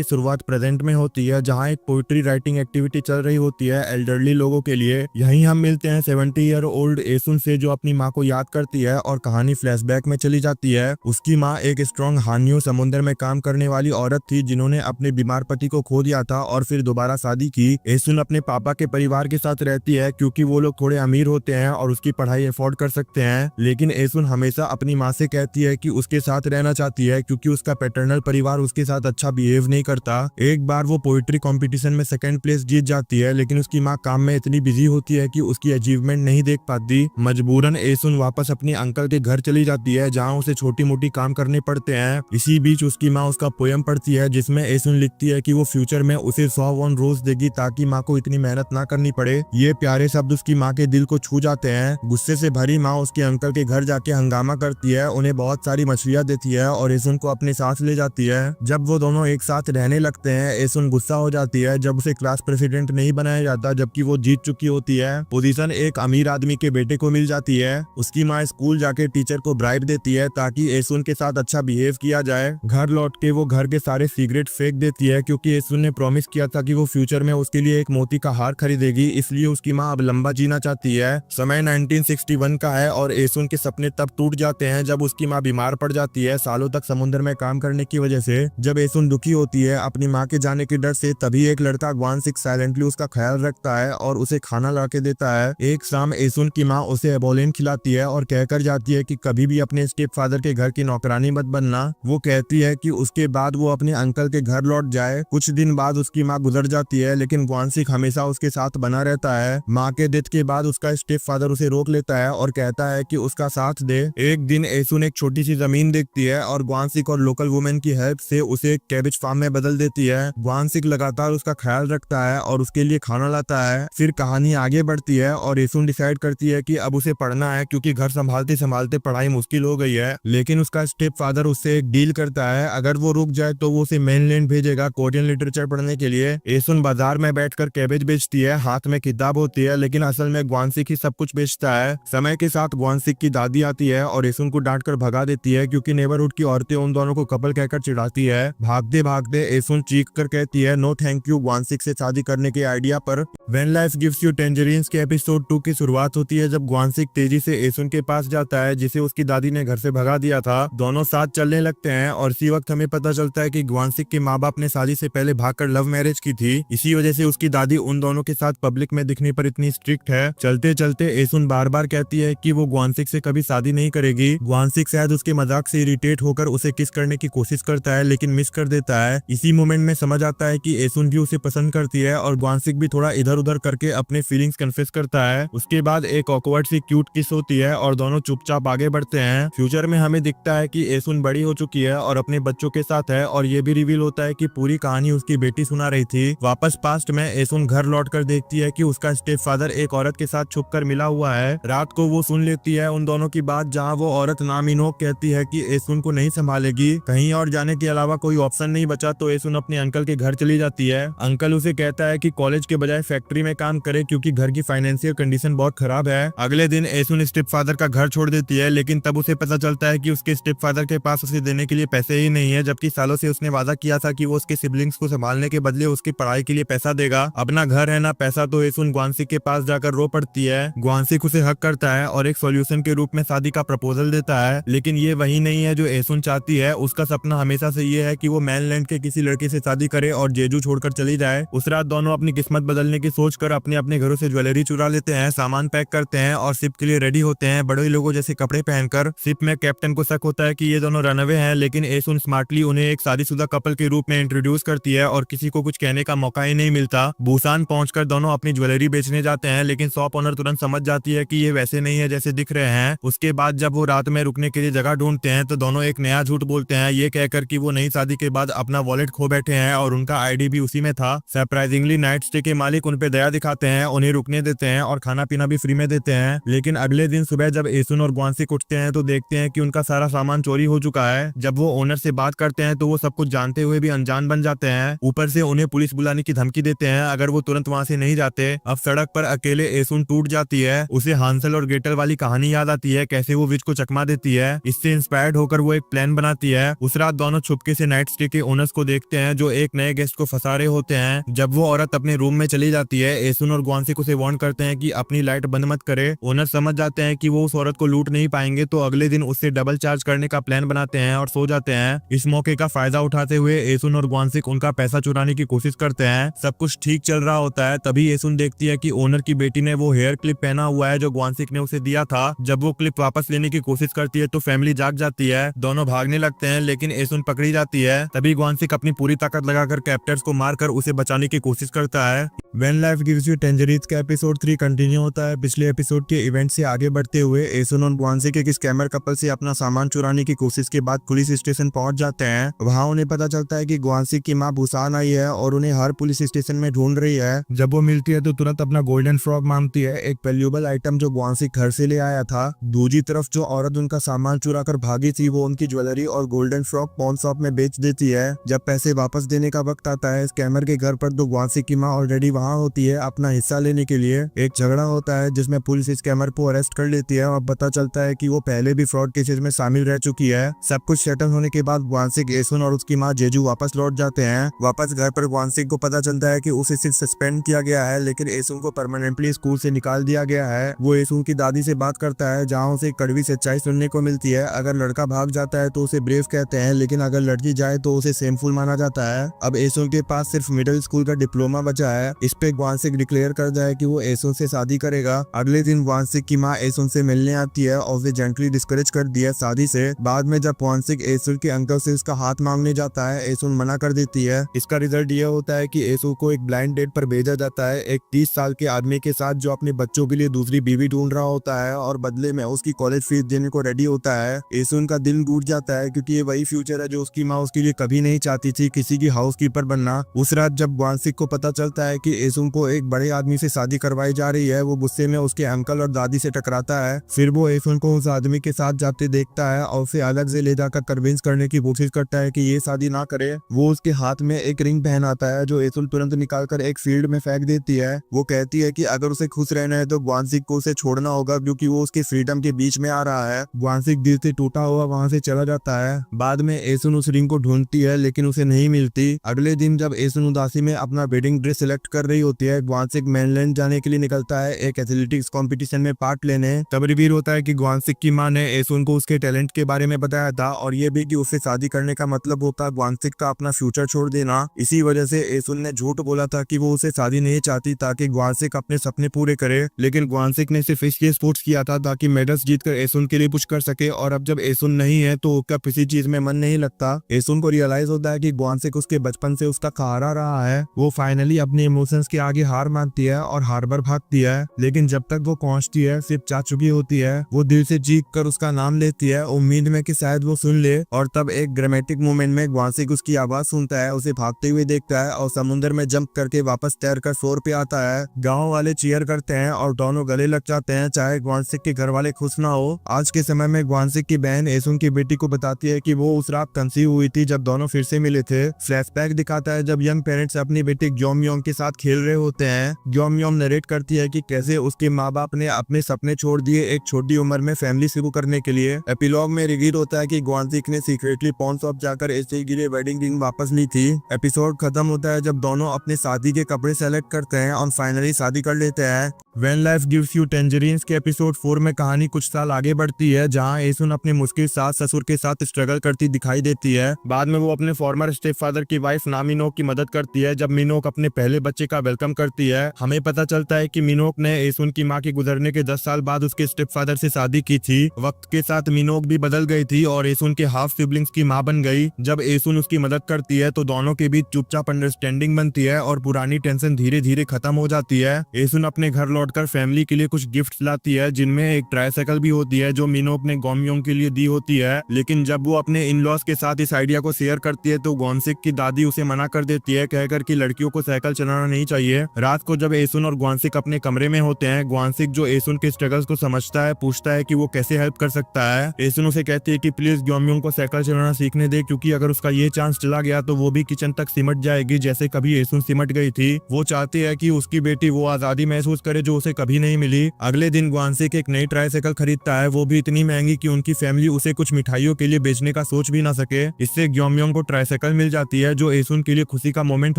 की शुरुआत प्रेजेंट में होती है, जहां एक पोइट्री राइटिंग एक्टिविटी चल रही होती है एल्डरली लोगों के लिए। यहीं हम मिलते हैं 70 ईयर ओल्ड एसुन से, जो अपनी माँ को याद करती है और कहानी फ्लैशबैक में चली जाती है। उसकी माँ एक स्ट्रॉन्ग हान्यू समुद्र में काम करने वाली औरत थी, जिन्होंने अपने बीमार पति को खो दिया था और फिर दोबारा शादी की। एसुन अपने पापा के परिवार के साथ रहती है क्योंकि वो लोग थोड़े अमीर होते हैं और उसकी पढ़ाई अफोर्ड कर सकते हैं, लेकिन एसुन हमेशा अपनी माँ से कहती है कि उसके साथ रहना चाहती है क्योंकि उसका पैटर्नल परिवार उसके साथ अच्छा बिहेव नहीं करता। एक बार वो पोइट्री कंपटीशन में सेकंड प्लेस जीत जाती है, लेकिन उसकी माँ काम में इतनी बिजी होती है कि उसकी अचीवमेंट नहीं देख पाती। मजबूरन एसुन वापस अपने अंकल के घर चली जाती है, जहाँ उसे छोटी मोटी काम करने पड़ते हैं। इसी बीच उसकी माँ उसका पोयम पढ़ती है, जिसमें एसुन लिखती है कि वो फ्यूचर में उसे 100 वन रोज देगी ताकि माँ को इतनी मेहनत ना करनी पड़े। ये प्यारे शब्द उसकी माँ के दिल को छू जाते हैं। गुस्से से भरी माँ उसके अंकल के घर जाके हंगामा करती है, उन्हें बहुत सारी मछलियाँ देती है और एसुन को अपने साथ ले जाती है। जब वो दोनों एक साथ रहने लगते हैं, एसुन गुस्सा हो जाती है जब उसे क्लास प्रेसिडेंट नहीं बनाया जाता, जबकि वो जीत चुकी होती है। पोजीशन एक अमीर आदमी के बेटे को मिल जाती है। उसकी माँ स्कूल जाके टीचर को ब्राइब देती है ताकि एसुन के साथ अच्छा बिहेव किया जाए। घर लौट के वो घर के सारे सिगरेट फेंक देती है क्योंकि एसुन ने प्रॉमिस किया था कि वो फ्यूचर में उसके लिए एक मोती का हार खरीदेगी, इसलिए उसकी माँ अब लंबा जीना चाहती है। समय 1961 का है और एसुन के सपने तब टूट जाते हैं जब उसकी माँ बीमार पड़ जाती है सालों तक समुद्र में काम करने की वजह से। जब एसुन दुखी होती है अपनी माँ के जाने के डर से, तभी एक लड़का ग्वानसिक साइलेंटली उसका ख्याल रखता है और उसे खाना ला के देता है। एक शाम एसुन की माँ उसे एबोलिन खिलाती है और कहकर जाती है कि कभी भी अपने स्टेप फादर के घर की नौकरानी मत बनना। वो कहती है कि उसके बाद वो अपने अंकल के घर लौट जाए। कुछ दिन बाद उसकी माँ गुजर जाती है, लेकिन ग्वानसिक हमेशा उसके साथ बना रहता है। माँ के डेथ के बाद उसका स्टेप फादर उसे रोक लेता है और कहता है कि उसका साथ दे। एक दिन एसुन एक छोटी सी जमीन देखती है और ग्वानसिक और लोकल वुमेन की हेल्प से उसे एक कैबेज फार्म में बदल देती है। ग्वानसिक लगातार उसका ख्याल रखता है और उसके लिए खाना लाता है। फिर कहानी आगे बढ़ती है और एसुन डिसाइड करती है कि अब उसे पढ़ना है क्योंकि घर संभालते संभालते पढ़ाई मुश्किल हो गई है। लेकिन उसका स्टेप फादर उससे एक डील करता है, अगर वो रुक जाए तो वो उसे मेनलैंड भेजेगा कोरियन लिटरेचर पढ़ने के लिए। एसुन बाजार में बैठकर कैबेज बेचती है, हाथ में किताब होती है, लेकिन असल में ग्वानसिक ही सब कुछ बेचता है। समय के साथ ग्वानसिक की दादी आती है और एसुन को डांट कर भगा देती है क्योंकि नेबरहुड की औरतें उन दोनों को कपल कहकर चिढ़ाती है। भागते भागते एसुन चीख कर कहती है नो थैंक यू ग्वानसिक से शादी करने के आइडिया पर। When life gives you tangerines के एपिसोड 2 की शुरुआत होती है जब ग्वानसिक तेजी से एसुन के पास जाता है, जिसे उसकी दादी ने घर से भगा दिया था। दोनों साथ चलने लगते हैं और इसी वक्त हमें पता चलता है कि ग्वानसिक के माँ बाप ने शादी से पहले भागकर लव मैरिज की थी। इसी वजह से उसकी दादी उन दोनों के साथ पब्लिक में दिखने पर इतनी स्ट्रिक्ट है। चलते चलते एसुन बार बार कहती है कि वो ग्वानसिक से कभी शादी नहीं करेगी। ग्वानसिक शायद उसके मजाक से इरिटेट होकर उसे किस करने की कोशिश करता है, लेकिन मिस कर देता है। इसी मोमेंट में समझ आता है कि एसुन भी उसे पसंद करती है और ग्वानसिक भी थोड़ा इधर उधर करके अपने फीलिंग्स कन्फेस करता है। उसके बाद एक ऑकवर्ड सी क्यूट किस होती है और दोनों चुपचाप आगे बढ़ते हैं। फ्यूचर में हमें दिखता है कि एसुन बड़ी हो चुकी है और अपने बच्चों के साथ है, और ये भी रिवील होता है कि पूरी कहानी उसकी बेटी सुना रही थी। वापस पास्ट में एसुन घर लौटकर देखती है कि उसका स्टेप फादर एक औरत के साथ छुपकर मिला हुआ है। रात को वो सुन लेती है उन दोनों की बात, जहाँ वो औरत नामिनोक कहती है कि एसुन को नहीं संभालेगी। कहीं और जाने के अलावा कोई ऑप्शन नहीं बचा तो एसुन अपने अंकल के घर चली जाती है। अंकल उसे कहता है कि कॉलेज के बजाय फैक्ट्री में काम करे क्योंकि घर की फाइनेंशियल कंडीशन बहुत खराब है। अगले दिन एसुन स्टेप फादर का घर छोड़ देती है, लेकिन तब उसे पता चलता है कि उसके स्टेप फादर के पास उसे देने के लिए पैसे ही नहीं है, जबकि सालों से उसने वादा किया था कि वो उसके सिबलिंग्स को संभालने के बदले उसकी पढ़ाई के लिए पैसा देगा। अपना घर है ना पैसा, तो एसुन ग्वानसिक के पास जाकर रो पड़ती है। ग्वानसिक उसे हक करता है और एक सॉल्यूशन के रूप में शादी का प्रपोजल देता है, लेकिन ये वही नहीं है जो एसुन चाहती है। उसका सपना हमेशा से ये है कि वो मेनलैंड के किसी लड़के से शादी करे और जेजू छोड़कर चली जाए। उस रात दोनों अपनी किस्मत बदलने की सोचकर अपने अपने घरों से ज्वेलरी चुरा लेते हैं, सामान पैक करते हैं और शिप के लिए रेडी होते हैं बड़े लोगों जैसे कपड़े पहनकर। शिप में कैप्टन को शक होता है कि ये दोनों रनअवे हैं, लेकिन एसुन स्मार्टली उन्हें एक शादीशुदा कपल के रूप में इंट्रोड्यूस करती है और किसी को कुछ कहने का मौका ही नहीं मिलता। बुसान पहुंचकर दोनों अपनी ज्वेलरी बेचने जाते हैं, लेकिन शॉप ओनर तुरंत समझ जाती है कि ये वैसे नहीं है जैसे दिख रहे हैं। उसके बाद जब वो रात में रुकने के लिए जगह ढूंढते हैं तो दोनों एक नया झूठ बोलते हैं, ये कहकर कि वो नई शादी के बाद अपना वॉलेट खो बैठे हैं और उनका आईडी भी उसी में था। सरप्राइजिंगली नाइट स्टे के मालिक उन पे दया दिखाते हैं, उन्हें रुकने देते हैं और खाना पीना भी फ्री में देते हैं। लेकिन अगले दिन सुबह जब एसुन और ग्वानसिक उठते हैं तो देखते हैं कि उनका सारा सामान चोरी हो चुका है। जब वो ओनर से बात करते हैं तो वो सब कुछ जानते हुए भी अनजान बन जाते हैं। ऊपर से उन्हें पुलिस बुलाने की धमकी देते हैं अगर वो तुरंत वहां से नहीं जाते। अब सड़क पर अकेले एसुन टूट जाती है। उसे हांसल और ग्रेटल वाली कहानी याद आती है, कैसे वो विच को चकमा देती है। इससे इंस्पायर्ड होकर वो एक प्लान बनाती है। उस रात दोनों छुपके से नाइट स्टे के ओनर्स को देखते हैं जो एक नए गेस्ट को फंसा रहे होते हैं। जब वो औरत अपने रूम में चली जाती है, एसुन और ग्वानसिक उसे वार्न करते हैं कि अपनी लाइट बंद मत करे। ओनर समझ जाते हैं कि वो उस औरत को लूट नहीं पाएंगे, तो अगले दिन उससे डबल चार्ज करने का प्लान बनाते हैं और सो जाते हैं। इस मौके का फायदा उठाते हुए एसुन और ग्वानसिक उनका पैसा चुराने की कोशिश करते हैं। सब कुछ ठीक चल रहा होता है, तभी एसुन देखती है कि ओनर की बेटी ने वो हेयर क्लिप पहना हुआ है जो ग्वानसिक ने उसे दिया था। जब वो क्लिप वापस लेने की कोशिश करती है तो फैमिली जाग जाती है। दोनों भागने लगते हैं लेकिन एसुन पकड़ी जाती है। तभी ग्वानसिक अपनी पूरी ताकत लगाकर कैप्टर्स को मारकर उसे बचाने की कोशिश करता है। व्हेन लाइफ गिव्स यू टेंजरीज का एपिसोड 3 कंटिन्यू होता है। पिछले एपिसोड के इवेंट से आगे बढ़ते हुए एसुन और ग्वानसिक एक स्कैमर कपल से अपना सामान चुराने की कोशिश के बाद पुलिस स्टेशन पहुंच जाते हैं। वहां उन्हें पता चलता है कि ग्वानसिक की मां बुसान आई है और उन्हें हर पुलिस स्टेशन में ढूंढ रही है। जब वो मिलती है तो तुरंत अपना गोल्डन फ्रॉग मांगती है, एक वैल्यूएबल आइटम जो ग्वानसिक घर से ले आया था। दूसरी तरफ जो औरत उनका सामान चुरा कर भागी थी वो उनकी ज्वेलरी और गोल्डन फ्रॉग पॉन शॉप में बेच देती है। जब पैसे वापस देने का वक्त आता है स्कैमर के घर पर तो ग्वानसिक की मां ऑलरेडी वहां होती है अपना हिस्सा लेने के लिए। एक झगड़ा होता है जिसमें पुलिस स्कैमर को अरेस्ट कर लेती है और पता चलता है कि वो पहले भी फ्रॉड केसेस में शामिल रह चुकी है। सब कुछ सेटल होने के बाद ग्वानसिक, एसुन और उसकी मां जेजू वापस लौट जाते हैं। वापस घर पर ग्वानसिक को पता चलता है कि उसे सिर्फ सस्पेंड किया गया है लेकिन एसुन को परमानेंटली स्कूल से निकाल दिया गया है। वो एसुन की दादी से बात करता है जहाँ उसे कड़वी सच्चाई सुनने को मिलती है। अगर लड़का भाग जाता है तो उसे ब्रेव कहते हैं लेकिन अगर लड़की जाए तो उसे शेमफुल माना जाता है। अब एसुन के पास सिर्फ मिडिल स्कूल का डिप्लोमा बचा है। इस पे ग्वानसिक डिक्लेयर करता है कि वो एसुन से शादी करेगा। अगले दिन ग्वानसिक की मां एसुन से मिलने आती है और उसे जेंटली डिस्करेज कर दिया शादी से। बाद में जब ग्वानसिक एसुन के अंकल से उसका हाथ मांगने जाता है एसुन मना कर देती है। इसका रिजल्ट ये होता है कि एसुन को एक ब्लाइंड डेट पर भेजा जाता है एक 30 साल के आदमी के साथ जो अपने बच्चों के लिए दूसरी बीवी ढूंढ रहा होता है और बदले में उसकी कॉलेज फीस देने को रेडी होता है। एसुन का दिल टूट जाता है क्योंकि ये वही फ्यूचर है जो उसकी माँ उसके लिए कभी नहीं चाहती थी, किसी की हाउसकीपर बनना। उस रात जब ग्वानसिक को पता चलता है कि एसुन को एक बड़े आदमी से शादी करवाई जा रही है, वो गुस्से में उसके अंकल और दादी से टकराता है। फिर वो एसुन को उस आदमी के साथ जाते देखता है और उसे अलग से ले जाकर कन्विंस करने की कोशिश करता है कि ये शादी ना करे। वो उसके हाथ में एक रिंग पहनाता है जो एसुन तुरंत निकालकर एक फील्ड में फेंक देती है। वो कहती है कि अगर उसे खुश रहना है तो ग्वानसिक को उसे छोड़ना होगा क्योंकि वो उसके फ्रीडम के बीच में आ रहा है। ग्वानसिक दिल से टूटा हुआ वहां से चला जाता है। बाद में एसुन उस रिंग को ढूंढती है लेकिन उसे नहीं मिलती। अगले दिन जब एसुन उदासी में अपना वेडिंग ड्रेस सिलेक्ट कर रही होती है ग्वानसिक मेनलैंड जाने के लिए निकलता है एक एथलेटिक्स कंपटीशन में पार्ट लेने। तब रिवील होता है कि ग्वानसिक की मां ने एसुन को उसके टैलेंट के बारे में बताया था और ये भी कि उससे शादी करने का मतलब होता ग्वानसिक का अपना फ्यूचर छोड़ देना। इसी वजह से एसुन ने झूठ बोला था कि वो उसे शादी नहीं चाहती ताकि ग्वानसिक अपने सपने पूरे करे। लेकिन ग्वानसिक ने सिर्फ इसलिए स्पोर्ट्स किया था ताकि मेडल्स जीतकर एसुन के लिए कुछ कर सके और अब जब एसुन नहीं है तो उसका किसी चीज में मन नहीं लगता। एसुन को रियलाइज होता है कि ग्वानसिक उसके बचपन से उसका सहारा रहा है। वो फाइनली अपने इमोशंस के आगे हार मानती है और हार्बर भागती है लेकिन जब तक वो पहुंचती है सिर्फ जा चुकी होती है। वो दिल से चीख कर उसका नाम लेती है उम्मीद में कि शायद वो सुन ले और तब एक ड्रामेटिक मोमेंट में ग्वानसिक उसकी आवाज सुनता है, उसे भागते हुए देखता है और समुद्र में जंप करके वापस तैरकर फ्लोर पे आता है। गाँव वाले चीयर करते हैं और दोनों गले लग जाते हैं चाहे ग्वानसिक के घर वाले खुश ना हो। आज के समय में ग्वानसिक की बहन एसुन की बेटी को बताती है कि वो उस रात कंसीव हुई थी जब दोनों फिर से मिले थे। फ्लैशबैक दिखाता है जब यंग पेरेंट्स अपनी बेटी ग्योमयोंग के साथ खेल रहे होते हैं। ग्योमयोंग नरेट करती है कि कैसे उसके माँ बाप ने अपने सपने छोड़ दिए एक छोटी उम्र में फैमिली शुरू करने के लिए। एपिलॉग में रिवील होता है कि ग्वानसिक ने सीक्रेटली पॉन शॉप जाकर ऐसे के लिए वेडिंग रिंग वापस ली थी। एपिसोड खत्म होता है जब दोनों अपने शादी के कपड़े सेलेक्ट करते हैं और फाइनली शादी कर लेते हैं। When life gives you tangerines के एपिसोड 4 में कहानी कुछ साल आगे बढ़ती है जहां एसुन अपने मुश्किल सास ससुर के साथ स्ट्रगल करती दिखाई देती है। बाद में वो अपने फॉर्मर स्टेप फादर की वाइफ नामिनोक की मदद करती है जब मिनोक अपने पहले बच्चे का वेलकम करती है। हमें पता चलता है कि मिनोक ने एसुन की मां के गुजरने के 10 साल बाद उसके स्टेप फादर से शादी की थी। वक्त के साथ मिनोक भी बदल गई थी और एसुन के हाफ सिबलिंग्स की मां बन गई। जब एसुन उसकी मदद करती है तो दोनों के बीच चुपचाप अंडरस्टैंडिंग बनती है और पुरानी टेंशन धीरे धीरे खत्म हो जाती है। एसुन अपने घर लौटकर फैमिली के लिए कुछ गिफ्ट लाती है जिनमें एक ट्राइसाइकिल भी होती है जो मिनोक ने ग्योमयोंग के लिए दी होती है। लेकिन जब वो अपने इन लॉज के साथ इस आइडिया को शेयर करती है तो ग्वानसिक की दादी उसे मना कर देती है कहकर कि लड़कियों को साइकिल चलाना नहीं चाहिए। लिए। रात को जब एसुन और ग्वानसिक अपने कमरे में होते हैं, ग्वानसिक जो एसुन के स्ट्रगल्स को समझता है पूछता है कि वो कैसे हेल्प कर सकता है। एसुन उसे कहती है कि प्लीज ग्योमयोंग को साइकिल चलाना सीखने दे, क्योंकि अगर उसका ये चांस चला गया तो वो भी किचन तक सिमट जाएगी जैसे कभी एसुन सिमट गई थी। वो चाहती है कि उसकी बेटी वो आजादी महसूस करे जो उसे कभी नहीं मिली। अगले दिन ग्वानसिक एक नई ट्राईसाइकिल खरीदता है, वो भी इतनी महंगी कि उनकी फैमिली उसे कुछ मिठाइयों के लिए बेचने का सोच भी ना सके। इससे ग्योमयोंग को ट्राईसाइकिल मिल जाती है जो एसुन के लिए खुशी का मोमेंट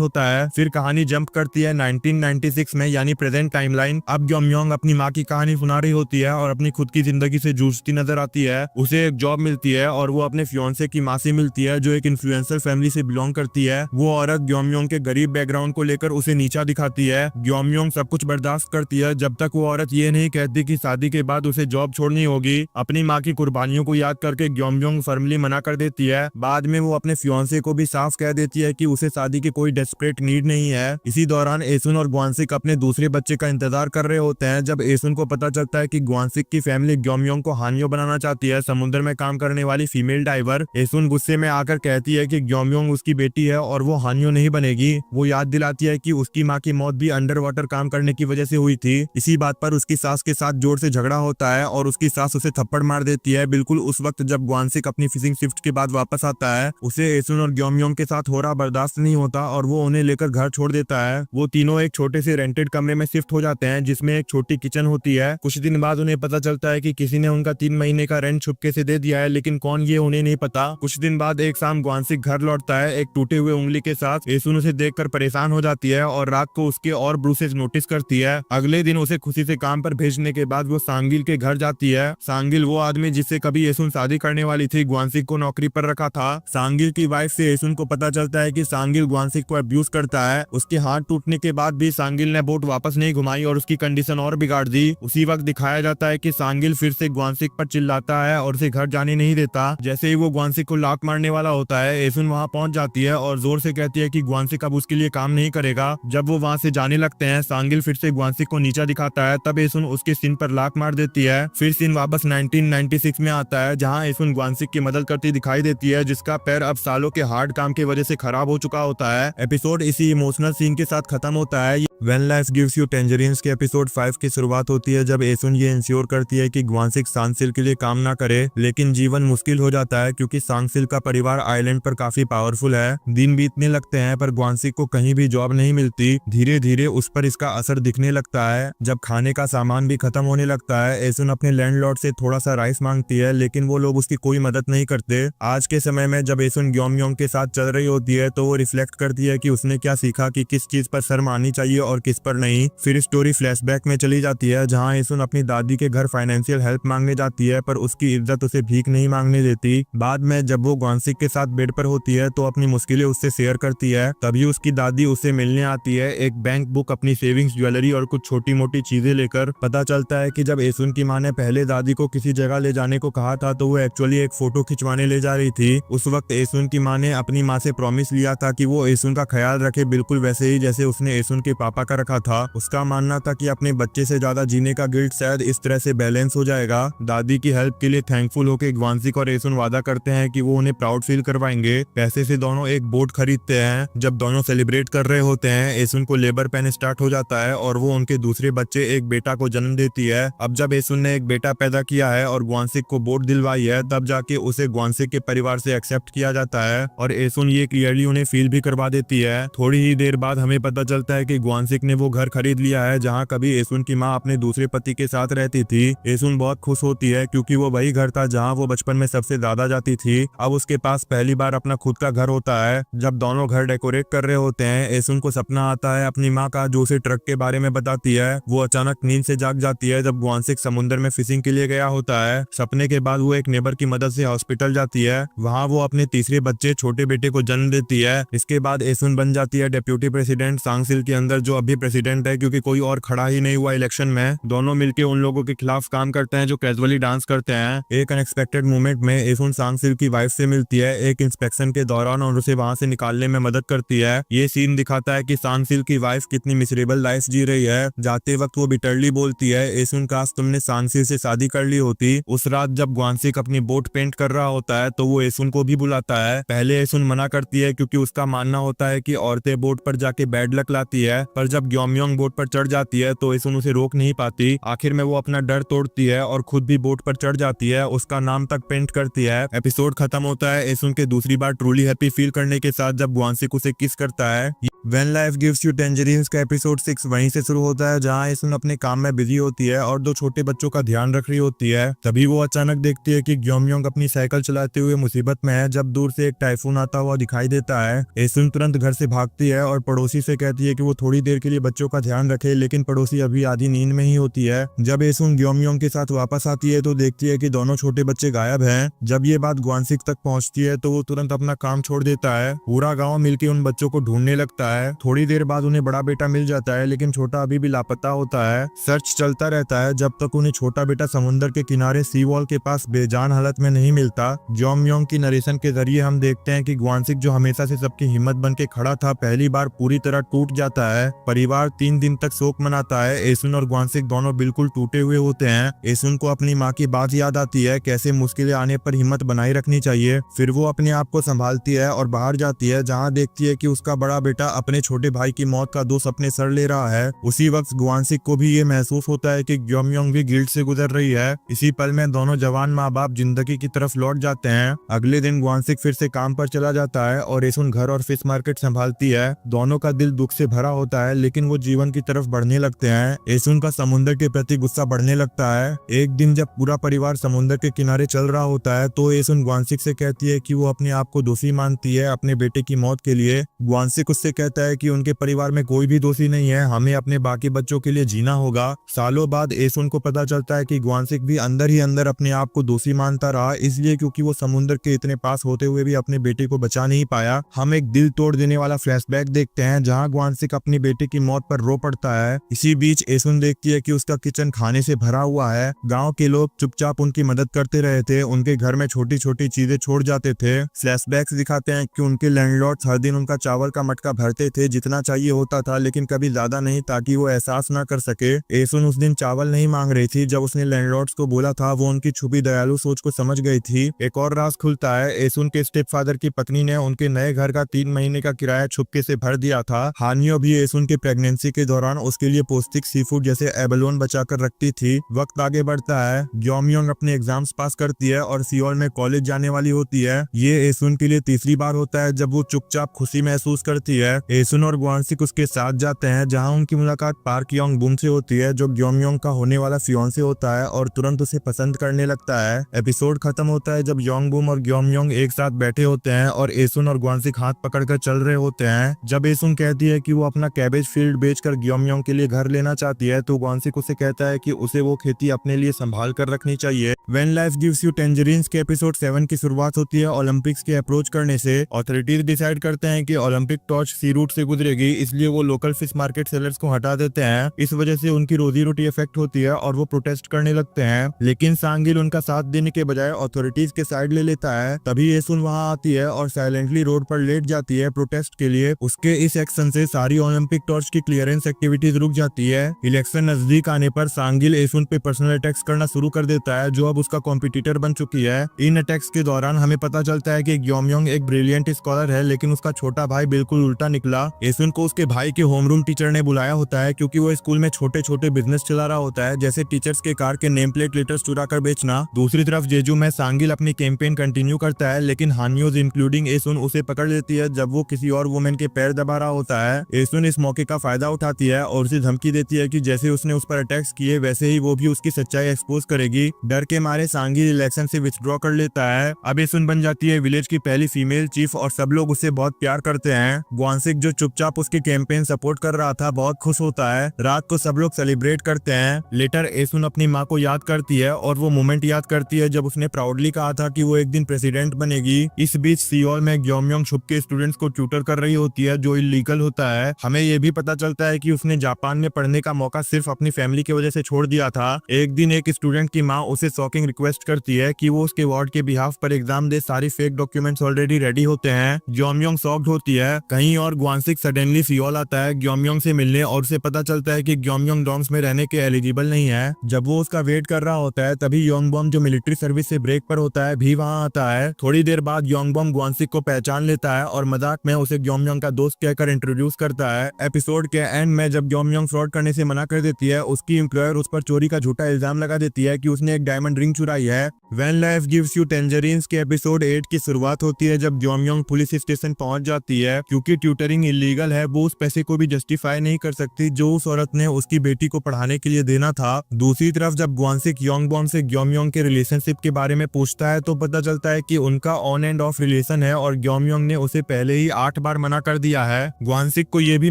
होता है। फिर कहानी जंप करती है 1996 में, यानी प्रेजेंट टाइमलाइन। अब ग्योमयोंग अपनी माँ की कहानी सुना रही होती है और अपनी खुद की जिंदगी से जूझती नजर आती है। उसे एक जॉब मिलती है और वो अपने फियांसे की माँ से मिलती है जो एक इन्फ्लुएंसर फैमिली से बिलोंग करती है। वो औरत ग्योमयोंग के गरीब बैकग्राउंड को लेकर उसे नीचा दिखाती है। ग्योमयोंग सब कुछ बर्दाश्त करती है जब तक वो औरत ये नहीं कहती कि शादी के बाद उसे जॉब छोड़नी होगी। अपनी माँ की कुर्बानियों को याद करके ग्योमयोंग फर्मली मना कर देती है। बाद में वो अपने फियांसे को भी साफ कह देती है कि उसे शादी की कोई डेस्परेट नीड नहीं है। इसी दौरान एसुन और ग्वानसिक अपने दूसरे बच्चे का इंतजार कर रहे होते हैं जब एसुन को पता चलता है कि ग्वानसिक की फैमिली ग्योमयोंग को हानियो बनाना चाहती है, समुद्र में काम करने वाली फीमेल डाइवर। एसुन गुस्से में आकर कहती है कि ग्योमयोंग उसकी बेटी है और वो हानियो नहीं बनेगी। वो याद दिलाती है कि उसकी माँ की मौत भी अंडर वाटर काम करने की वजह से हुई थी। इसी बात पर उसकी सास के साथ जोर से झगड़ा होता है और उसकी सास उसे थप्पड़ मार देती है। बिल्कुल उस वक्त जब ग्वानसिक अपनी फिशिंग शिफ्ट के बाद वापस आता है, उसे एसुन और ग्योमयोंग के साथ हो रहा बर्दाश्त नहीं होता और वो उन्हें लेकर घर छोड़ देता है। वो तीनों एक छोटे से रेंटेड कमरे में शिफ्ट हो जाते हैं जिसमें एक छोटी किचन होती है। कुछ दिन बाद उन्हें पता चलता है कि किसी ने उनका 3 महीने का रेंट छुपके से दे दिया है, लेकिन कौन ये उन्हें नहीं पता। कुछ दिन बाद एक शाम ग्वानसिक घर लौटता है एक टूटे हुए उंगली के साथ। एसुन उसे देखकर परेशान हो जाती है और रात को उसके और ब्रूसेस नोटिस करती है। अगले दिन उसे खुशी से काम पर भेजने के बाद वो सांगिल के घर जाती है। सांगिल वो आदमी जिससे कभी एसुन शादी करने वाली थी, ग्वानसिक को नौकरी पर रखा था। सांगिल की वाइफ से एसुन को पता चलता है कि सांगिल ग्वानसिक को अब्यूज करता है। उसके हाथ टूटने के बाद भी सांगिल ने बोट वापस नहीं घुमाई और उसकी कंडीशन और बिगाड़ दी। उसी वक्त दिखाया जाता है कि सांगिल फिर से ग्वानसिक पर चिल्लाता है और उसे घर जाने नहीं देता। जैसे ही वो ग्वानसिक को लात मारने वाला होता है, एसुन वहां पहुंच जाती है और जोर से कहती है कि ग्वानसिक अब उसके लिए काम नहीं करेगा। जब वो वहां से जाने लगते हैं, सांगिल फिर से ग्वानसिक को नीचा दिखाता है। तब एसुन उसके सिन पर लात मार देती है। फिर सीन वापस 1996 में आता है जहां एसुन ग्वानसिक की मदद करती दिखाई देती है, जिसका पैर अब सालों के हार्ड काम की वजह से खराब हो चुका होता है। एपिसोड इसी इमोशनल सीन के साथ खत्म होता है। When Life Gives You Tangerines के एपिसोड 5 की शुरुआत होती है जब एसुन ये इंश्योर करती है कि ग्वानसिक सांगसिल के लिए काम ना करे, लेकिन जीवन मुश्किल हो जाता है क्योंकि सांगसिल का परिवार आइलैंड पर काफी पावरफुल है। दिन बीतने लगते हैं पर ग्वानसिक को कहीं भी जॉब नहीं मिलती। धीरे धीरे उस पर इसका असर दिखने लगता है। जब खाने का सामान भी खत्म होने लगता है, एसुन अपने लैंडलॉर्ड से थोड़ा सा राइस मांगती है, लेकिन वो लोग उसकी कोई मदद नहीं करते। आज के समय में जब एसुन ग्योमयोंग के साथ चल रही होती है तो वो रिफ्लेक्ट करती है कि उसने क्या सीखा कि किस चीज पर शर्म आनी चाहिए और किस पर नहीं। फिर स्टोरी फ्लैशबैक में चली जाती है जहां एसुन अपनी दादी के घर फाइनेंशियल हेल्प मांगने जाती है, पर उसकी इज्जत उसे भीख नहीं मांगने देती। बाद में जब वो ग्वानसिक के साथ बेड पर होती है तो अपनी मुश्किलें उससे शेयर करती है। तभी उसकी दादी उसे मिलने आती है, एक बैंक बुक, अपनी सेविंग्स, ज्वेलरी और कुछ छोटी मोटी चीजें लेकर। पता चलता है कि जब एसुन की माँ ने पहले दादी को किसी जगह ले जाने को कहा था तो वो एक्चुअली एक फोटो खिंचवाने ले जा रही थी। उस वक्त एसुन की माँ ने अपनी माँ से प्रॉमिस लिया था कि वो एसुन का ख्याल रखे, बिल्कुल वैसे ही जैसे उसने एसुन के पापा का रखा था। उसका मानना था कि अपने बच्चे से ज्यादा जीने का गिल्ट शायद इस तरह से बैलेंस हो जाएगा। दादी की हेल्प के लिए थैंकफुल होकर ग्वानसिक और एसुन वादा करते हैं कि वो उन्हें प्राउड फील करवाएंगे। पैसे से दोनों एक बोट खरीदते हैं। जब दोनों सेलिब्रेट कर रहे होते हैं, एसुन को लेबर पेन स्टार्ट हो जाता है और वो उनके दूसरे बच्चे एक बेटा को जन्म देती है। अब जब एसुन ने एक बेटा पैदा किया है और ग्वानसिक को बोट दिलवाई है, तब जाके उसे ग्वानसिक के परिवार से एक्सेप्ट किया जाता है और एसुन ये क्लियरली उन्हें फील भी करवा देती है। थोड़ी ही देर बाद हमें पता चलता है कि ग्वानसिक ने वो घर खरीद लिया है जहाँ कभी एसुन की माँ अपने दूसरे पति के साथ रहती थी। एसुन बहुत खुश होती है क्योंकि वो वही घर था जहाँ वो बचपन में सबसे ज्यादा जाती थी। अब उसके पास पहली बार अपना खुद का घर होता है। जब दोनों घर डेकोरेट कर रहे होते हैं, एसुन को सपना आता है अपनी माँ का जो उसे ट्रक के बारे में बताती है। वो अचानक नींद से जाग जाती है जब ग्वानसिक समुद्र में फिशिंग के लिए गया होता है। सपने के बाद वो एक नेबर की मदद से हॉस्पिटल जाती है। वहाँ वो अपने तीसरे बच्चे छोटे बेटे को जन्म देती है। इसके बाद एसुन बन जाती है डिप्टी प्रेसिडेंट सांगसिल के अंदर, जो अभी प्रेसिडेंट है क्योंकि कोई और खड़ा ही नहीं हुआ इलेक्शन में। दोनों मिलके उन लोगों के खिलाफ काम करते हैं जो कैजुअली डांस करते हैं। एक अनएक्सपेक्टेड मोमेंट में एसुन सांगसिल की वाइफ से मिलती है एक इंस्पेक्शन के दौरान और उसे वहां से निकालने में मदद करती है। ये सीन दिखाता है कि सांगसिल की वाइफ कितनी मिसरेबल लाइफ जी रही है। जाते वक्त वो बिटरली बोलती है, एसुन काश तुमने सांगसिल से शादी कर ली होती। उस रात जब ग्वानसिक अपनी बोट पेंट कर रहा होता है तो वो एसुन को भी बुलाता है। पहले एसुन मना करती है क्योंकि उसका मानना होता है कि औरतें बोट पर जाके बैड लक जाती है, पर जब ग्योमयोंग बोट पर चढ़ जाती है तो एसुन उसे रोक नहीं पाती। आखिर में वो अपना डर तोड़ती है और खुद भी बोट पर चढ़ जाती है, उसका नाम तक पेंट करती है। एपिसोड खत्म होता है एसुन के दूसरी बार ट्रूली हैप्पी फील करने के साथ जब ग्वानसिक उसे किस करता है। When life gives you tangerines का एपिसोड 6 वहीं से शुरू होता है, जहां एसुन अपने काम में बिजी होती है और 2 छोटे बच्चों का ध्यान रख रही होती है। तभी वो अचानक देखती है कि ग्योमयोंग अपनी साइकिल चलाते हुए मुसीबत में है। जब दूर से एक टाइफून आता हुआ दिखाई देता है, एसुन तुरंत घर से भागती है और पड़ोसी से कहती है कि वो थोड़ी देर के लिए बच्चों का ध्यान रखे, लेकिन पड़ोसी अभी आधी नींद में ही होती है। जब एसुन ग्योमयोंग के साथ वापस आती है तो देखती है कि दोनों छोटे बच्चे गायब हैं। जब ये बात ग्वानसिक तक पहुंचती है तो वो तुरंत अपना काम छोड़ देता है। पूरा गाँव मिलकर उन बच्चों को ढूंढने लगता है। थोड़ी देर बाद उन्हें बड़ा बेटा मिल जाता है, लेकिन छोटा अभी भी लापता होता है। सर्च चलता रहता है जब तक उन्हें छोटा बेटा समुद्र के किनारे सी वॉल के पास बेजान हालत में नहीं मिलता। ग्योमयोंग की नरेशन के जरिए हम देखते हैं कि ग्वानसिक जो हमेशा से सबकी हिम्मत बन के खड़ा था, पहली बार पूरी तरह टूट जाता है। परिवार 3 दिन तक शोक मनाता है। एसुन और ग्वानसिक दोनों बिल्कुल टूटे हुए होते हैं। एसुन को अपनी माँ की बात याद आती है, कैसे मुश्किलें आने पर हिम्मत बनाए रखनी चाहिए। फिर वो अपने आप को संभालती है और बाहर जाती है, जहाँ देखती है कि उसका बड़ा बेटा अपने छोटे भाई की मौत का दोष अपने सर ले रहा है। उसी वक्त ग्वानसिक को भी ये महसूस होता है कि ग्योमयोंग भी गिल्ट से गुजर रही है। इसी पल में दोनों जवान माँ बाप जिंदगी की तरफ लौट जाते हैं। अगले दिन ग्वानसिक फिर से काम पर चला जाता है और एसुन घर और फिश मार्केट संभालती है। दोनों का दिल दुख से भरा होता है, लेकिन वो जीवन की तरफ बढ़ने लगते हैं। एसुन का समुद्र के प्रति गुस्सा बढ़ने लगता है। एक दिन जब पूरा परिवार समुद्र के किनारे चल रहा होता है तो एसुन ग्वानसिक से कहती है कि वो अपने आप को दोषी मानती है अपने बेटे की मौत के लिए। ग्वानसिक उससे कहता है कि उनके परिवार में कोई भी दोषी नहीं है, हमें अपने बाकी बच्चों के लिए जीना होगा। सालों बाद एसुन को पता चलता है कि ग्वानसिक भी अंदर ही अंदर अपने आप को दोषी मानता रहा, इसलिए क्योंकि वो समुद्र के इतने पास होते हुए भी अपने बेटे को बचा नहीं पाया। हम एक दिल तोड़ देने वाला फ्लैशबैक देखते हैं, जहां ग्वानसिक अपनी बेटे की मौत पर रो पड़ता है। इसी बीच एसुन देखती है कि उसका किचन खाने से भरा हुआ है। गाँव के लोग चुपचाप उनकी मदद करते रहे थे, उनके घर में छोटी छोटी चीजें छोड़ जाते थे। फ्लैशबैक्स दिखाते हैं कि उनके लैंडलॉर्ड्स हर दिन उनका चावल का मटका भरते थे, जितना चाहिए होता था, लेकिन कभी ज्यादा नहीं, ताकि वो एहसास ना कर सके। एसुन उस दिन चावल नहीं मांग रही थी। जब उसने लैंडलॉर्ड्स को बोला था, वो उनकी छुपी दयालु सोच को समझ गई थी। एक और राज खुलता है, एसुन के स्टेप फादर की पत्नी ने उनके नए घर का 3 महीने का किराया छुपके से भर दिया था। हानियो भी एसुन के प्रेगनेंसी के दौरान उसके लिए पौष्टिक सी फूड जैसे एबलोन बचाकर रखती थी। वक्त आगे बढ़ता है, ग्योमयोंग अपने एग्जाम्स पास करती है और सियोल में कॉलेज जाने वाली होती है। ये एसुन के लिए तीसरी बार होता है जब वो चुपचाप खुशी महसूस करती है। एसुन और ग्वानसिक उसके साथ जाते हैं, जहां उनकी मुलाकात पार्क योंग बुम से होती है, जो ग्योमयोंग का होने वाला फियोंसे होता है और तुरंत उसे पसंद करने लगता है। एपिसोड खत्म होता है जब योंग बुम और ग्योमयोंग एक साथ बैठे होते हैं और एसुन और ग्वानसिक हाथ पकड़कर चल रहे होते हैं। जब एसुन कहती है कि वो अपना कैबेज फील्ड बेचकर ग्योमयोंग के लिए घर लेना चाहती है, तो ग्वानसिक उसे कहता है कि उसे वो खेती अपने लिए संभाल कर रखनी चाहिए। When life gives you tangerines के एपिसोड 7 की शुरुआत होती है ओलंपिक्स के अप्रोच करने से। ऑथोरिटीज डिसाइड करते हैं कि ओलंपिक टॉर्च सी रूट से गुजरेगी, इसलिए वो लोकल फिश मार्केट सेलर्स को हटा देते हैं। इस वजह से उनकी रोजी रोटी इफेक्ट होती है और वो प्रोटेस्ट करने लगते हैं, लेकिन सांगिल उनका साथ देने के बजाय ऑथोरिटीज के साइड ले लेता है। तभी एसुन वहां आती है और साइलेंटली रोड पर लेट जाती है प्रोटेस्ट के लिए। उसके इस एक्शन से सारी ओलंपिक टॉर्च की क्लियरेंस एक्टिविटीज रुक जाती है। इलेक्शन नजदीक आने पर सांगिल एसुन पे पर्सनल अटैक्स करना शुरू कर देता है, जो अब उसका कॉम्पिटिटर बन चुकी है। इन अटैक्स के दौरान हमें पता चलता है कि ग्योमयोंग एक ब्रिलियंट स्कॉलर है, लेकिन उसका छोटा भाई बिल्कुल उल्टा निकला। एसुन को उसके भाई के होमरूम टीचर ने बुलाया होता है, क्योंकि वो स्कूल में छोटे छोटे बिजनेस चला रहा होता है, जैसे टीचर्स के कार के नेम प्लेट लेटर्स चुरा कर बेचना। दूसरी तरफ जेजू में सांगिल अपनी कैंपेन कंटिन्यू करता है, लेकिन हानियोज इंक्लूडिंग एसुन उसे पकड़ लेती है जब वो किसी और वुमेन के पैर दबा रहा होता है। एसुन इस मौके का फायदा उठाती है और उसे धमकी देती है कि जैसे उसने उस पर अटैक्स किए, वैसे ही वो भी उसकी सच्चाई एक्सपोज करेगी। डर के मारे सांगिल इलेक्शन से विथड्रॉ कर लेता है। अब एसुन बन जाती है विलेज की पहली फीमेल चीफ और सब लोग उसे बहुत प्यार करते हैं। ग्वानसिक जो चुपचाप उसके कैंपेन सपोर्ट कर रहा था, बहुत खुश होता है। रात को सब लोग सेलिब्रेट करते हैं। लेटर एसुन अपनी माँ को याद करती है और वो मोमेंट याद करती है जब उसने प्राउडली कहा था कि वो एक दिन प्रेसिडेंट बनेगी। इस बीच सियोल में ग्योमयोंग छुप के स्टूडेंट्स को ट्यूटर कर रही होती है, जो इलीगल होता है। हमें ये भी पता चलता है कि उसने जापान में पढ़ने का मौका सिर्फ अपनी फैमिली की वजह से छोड़ दिया था। एक दिन एक स्टूडेंट की माँ उसे शॉकिंग रिक्वेस्ट करती है कि वो उसके वार्ड के बिहाफ पर एग्जाम दे, सारी फेक डॉक्यूमेंट्स ऑलरेडी रेडी होते हैं। ग्योमयोंग शॉक्ड होती है। कहीं और ग्वानसिक सडनली सियोल आता है ग्योमयोंग से मिलने और उसे पता चलता है कि ग्योमयोंग डॉम्स में रहने के एलिजिबल नहीं है। जब वो उसका वेट कर रहा होता है, तभी योंगबॉम जो मिलिट्री सर्विस से ब्रेक पर होता है भी वहां आता है। थोड़ी देर बाद योंगबॉम ग्वानसिक को पहचान लेता है और मजाक में उसे ग्योमयोंग का दोस्त कहकर इंट्रोड्यूस कर करता है। एपिसोड के एंड में जब ग्योमयोंग फ्रॉड करने से मना कर देती है, उसकी एम्प्लॉयर उस पर चोरी का झूठा इल्जाम लगा देती है कि उसने एक डायमंड रिंग चुराई है। When life gives you tangerines के एपिसोड 8 की शुरुआत होती है जब ग्योमयोंग पुलिस स्टेशन पहुंच जाती है। क्योंकि ट्यूटरिंग इलीगल है, वो उस पैसे को भी जस्टिफाई नहीं कर सकती जो उस औरत ने उसकी बेटी को पढ़ाने के लिए देना था। दूसरी तरफ जब ग्वानसिक योंगबॉम से ग्योमयोंग के रिलेशनशिप के बारे में पूछता है तो पता चलता है कि उनका ऑन एंड ऑफ रिलेशन है और ग्योमयोंग ने उसे पहले ही 8 बार मना कर दिया है। ग्वानसिक को यह भी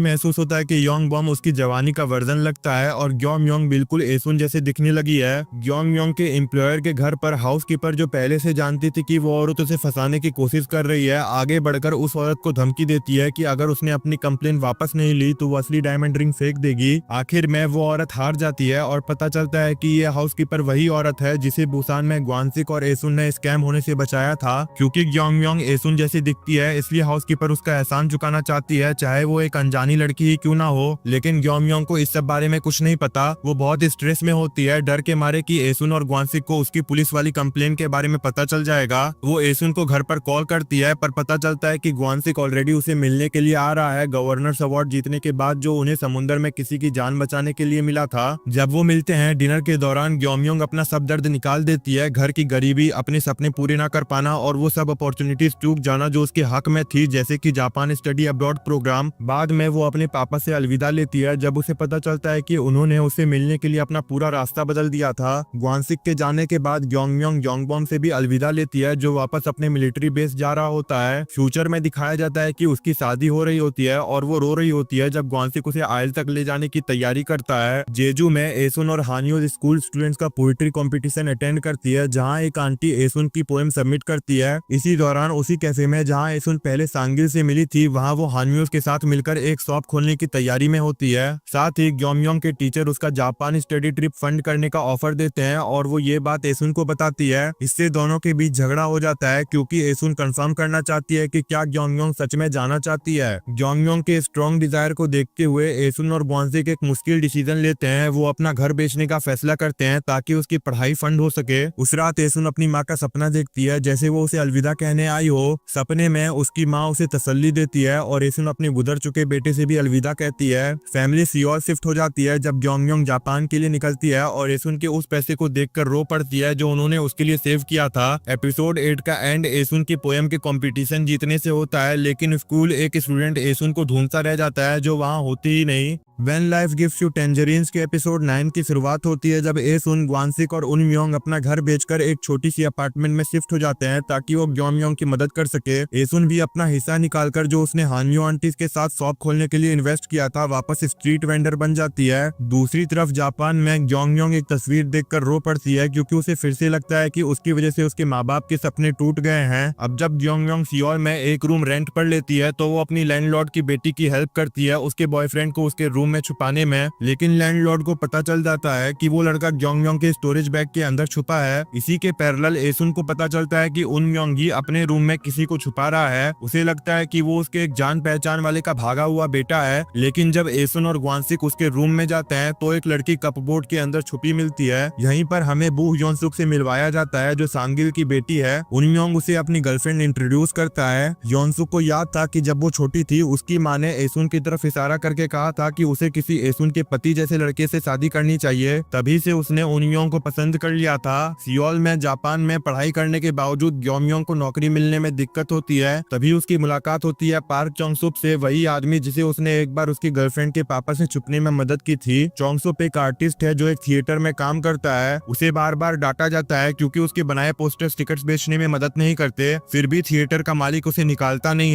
महसूस होता है कि योंगबॉम उसकी जवानी का वर्जन लगता है और ग्योमयोंग बिल्कुल एसुन जैसे दिखने लगी है। ग्योमयोंग के एम्प्लॉयर के घर पर हाउसकीपर जो पहले से जानती थी कि वो औरत उसे फंसाने की कोशिश कर रही है, आगे बढ़कर उस औरत को धमकी देती है कि अगर उसने अपनी कंप्लेन वापस नहीं ली तो वो असली डायमंड रिंग फेंक देगी। आखिर में वो औरत हार जाती है और पता चलता है कि ये हाउसकीपर वही औरत है जिसे बुसान में ग्वानसिक और एसुन ने स्कैम होने से बचाया था। क्योंकि ग्योमयोंग एसुन जैसी दिखती है इसलिए हाउसकीपर उसका एहसान चुकाना चाहती है, चाहे वो एक अनजानी लड़की ही क्यों ना हो। लेकिन ग्योमयोंग को इस सब बारे में कुछ नहीं पता। वो बहुत स्ट्रेस में होती है, डर के मारे कि एसुन और ग्वानसिक को उसकी पुलिस वाली कंप्लेन के बारे में पता चल जाएगा। वो एसुन को घर पर कॉल करती है पर पता चलता है कि ग्वानसिक ऑलरेडी उसे मिलने के लिए आ रहा है, गवर्नर्स अवार्ड जीतने के बाद जो उन्हें समुद्र में किसी की जान बचाने के लिए मिला था। जब वो मिलते हैं डिनर के दौरान ग्योमयोंग अपना सब दर्द निकाल देती है, घर की गरीबी, अपने सपने पूरे ना कर पाना और वो सब अपॉर्चुनिटीज चूक जाना जो उसके हक में थी, जैसे कि जापान स्टडी अब्रॉड प्रोग्राम। बाद में वो अपने पापा से अलविदा लेती है जब उसे पता चलता है कि उन्होंने उसे मिलने के लिए अपना पूरा रास्ता बदल दिया था। ग्वानसिक के जाने के बाद ग्योमयोंग योंगबॉम से भी अलविदा लेती है जो वापस अपने मिलिट्री बेस जा रहा होता है। फ्यूचर में दिखाया जाता है कि उसकी शादी हो रही होती है और वो रो रही होती है जब ग्वानसिक उसे आयल तक ले जाने की तैयारी करता है। जेजू में एसुन और हानियो स्कूल स्टूडेंट्स का पोइट्री कंपटीशन अटेंड करती है जहां एक आंटी एसुन की पोएम सबमिट करती है। इसी दौरान उसी कैफे में जहां एसुन पहले सांगिल से मिली थी वहां वो हानियो के साथ मिलकर एक शॉप खोलने की तैयारी में होती है। साथ ही ग्योमयोंग के टीचर उसका जापान स्टडी ट्रिप फंड करने का ऑफर देते हैं और वो ये बात एसुन को बताती है। इससे दोनों के बीच झगड़ा हो जाता है क्योंकि एसुन कंफर्म करना चाहती है कि क्या ग्योमयोंग सच में जाना चाहती है। ग्योमयोंग के स्ट्रॉन्ग डिजायर को देखते हुए एसुन और ग्वानसिक एक मुश्किल डिसीजन लेते हैं। वो अपना घर बेचने का फैसला करते हैं ताकि उसकी पढ़ाई फंड हो सके। उस रात एसुन अपनी माँ का सपना देखती है जैसे वो उसे अलविदा कहने आई हो। सपने में उसकी माँ उसे तसल्ली देती है और एसुन अपने गुजर चुके बेटे से भी अलविदा कहती है। फैमिली सियोल शिफ्ट हो जाती है जब ग्योमयोंग जापान के लिए निकलती है और एसुन के उस पैसे को देखकर रो पड़ती है जो उन्होंने उसके लिए सेव किया था। एपिसोड 8 का एंड एसुन की पोएम के कंपटीशन जीतने से होता है, लेकिन स्कूल एक स्टूडेंट एसुन को ढूंढता रह जाता है जो वहां होती ही नहीं। When life gives you tangerines के एपिसोड 9 की शुरुआत होती है जब एसुन, ग्वानसिक और उनम्योंग अपना घर बेचकर एक छोटी सी अपार्टमेंट में शिफ्ट हो जाते हैं ताकि वो ग्योमयोंग की मदद कर सके। एसुन भी अपना हिस्सा निकालकर जो उसने हानियो आंटीज के साथ शॉप खोलने के लिए इन्वेस्ट किया था वापस स्ट्रीट वेंडर बन जाती है। दूसरी तरफ जापान में ग्योमयोंग एक तस्वीर देखकर रो पड़ती है क्योंकि उसे फिर से लगता है कि उसकी वजह से उसके माँ बाप के सपने टूट गए हैं। अब जब ग्योमयोंग सियोल में एक रूम रेंट पर लेती है तो वो अपनी लैंडलॉर्ड की बेटी की हेल्प करती है उसके बॉयफ्रेंड को उसके रूम में छुपाने में, लेकिन लैंडलॉर्ड को पता चल जाता है कि वो लड़का ग्योमयोंग के स्टोरेज बैग के अंदर छुपा है। इसी के पैरेलल एसुन को पता चलता है कि उनम्योंग ही अपने रूम में किसी को छुपा रहा है। उसे लगता है कि वो उसके एक जान पहचान वाले का भागा हुआ बेटा है, लेकिन जब एसुन और ग्वानसिक उसके रूम में जाते हैं तो एक लड़की कपबोर्ड के अंदर छुपी मिलती है। यहीं पर हमें बू योनसुक से मिलवाया जाता है जो सांगिल की बेटी है। उनम्योंग उसे अपनी गर्लफ्रेंड इंट्रोड्यूस करता है। योनसुक को याद था कि जब वो छोटी थी उसकी माँ ने एसुन की तरफ इशारा करके कहा था कि उसे किसी एसुन के पति जैसे लड़के से शादी करनी चाहिए, तभी से उसने उनम्योंग को पसंद कर लिया था। सियोल में जापान में पढ़ाई करने के बावजूद ग्योमयोंग को नौकरी मिलने में दिक्कत होती है, तभी उसकी मुलाकात होती है पार्क चोंगसुप से, वही आदमी जिसे उसने एक बार उसकी गर्लफ्रेंड के पापा से छुपने में मदद की थी। चोंगसुप एक आर्टिस्ट है जो एक थिएटर में काम करता है। उसे बार बार डांटा जाता है क्योंकि उसके बनाए पोस्टर्स टिकट्स बेचने में मदद नहीं करते, फिर भी थिएटर का मालिक उसे निकालता नहीं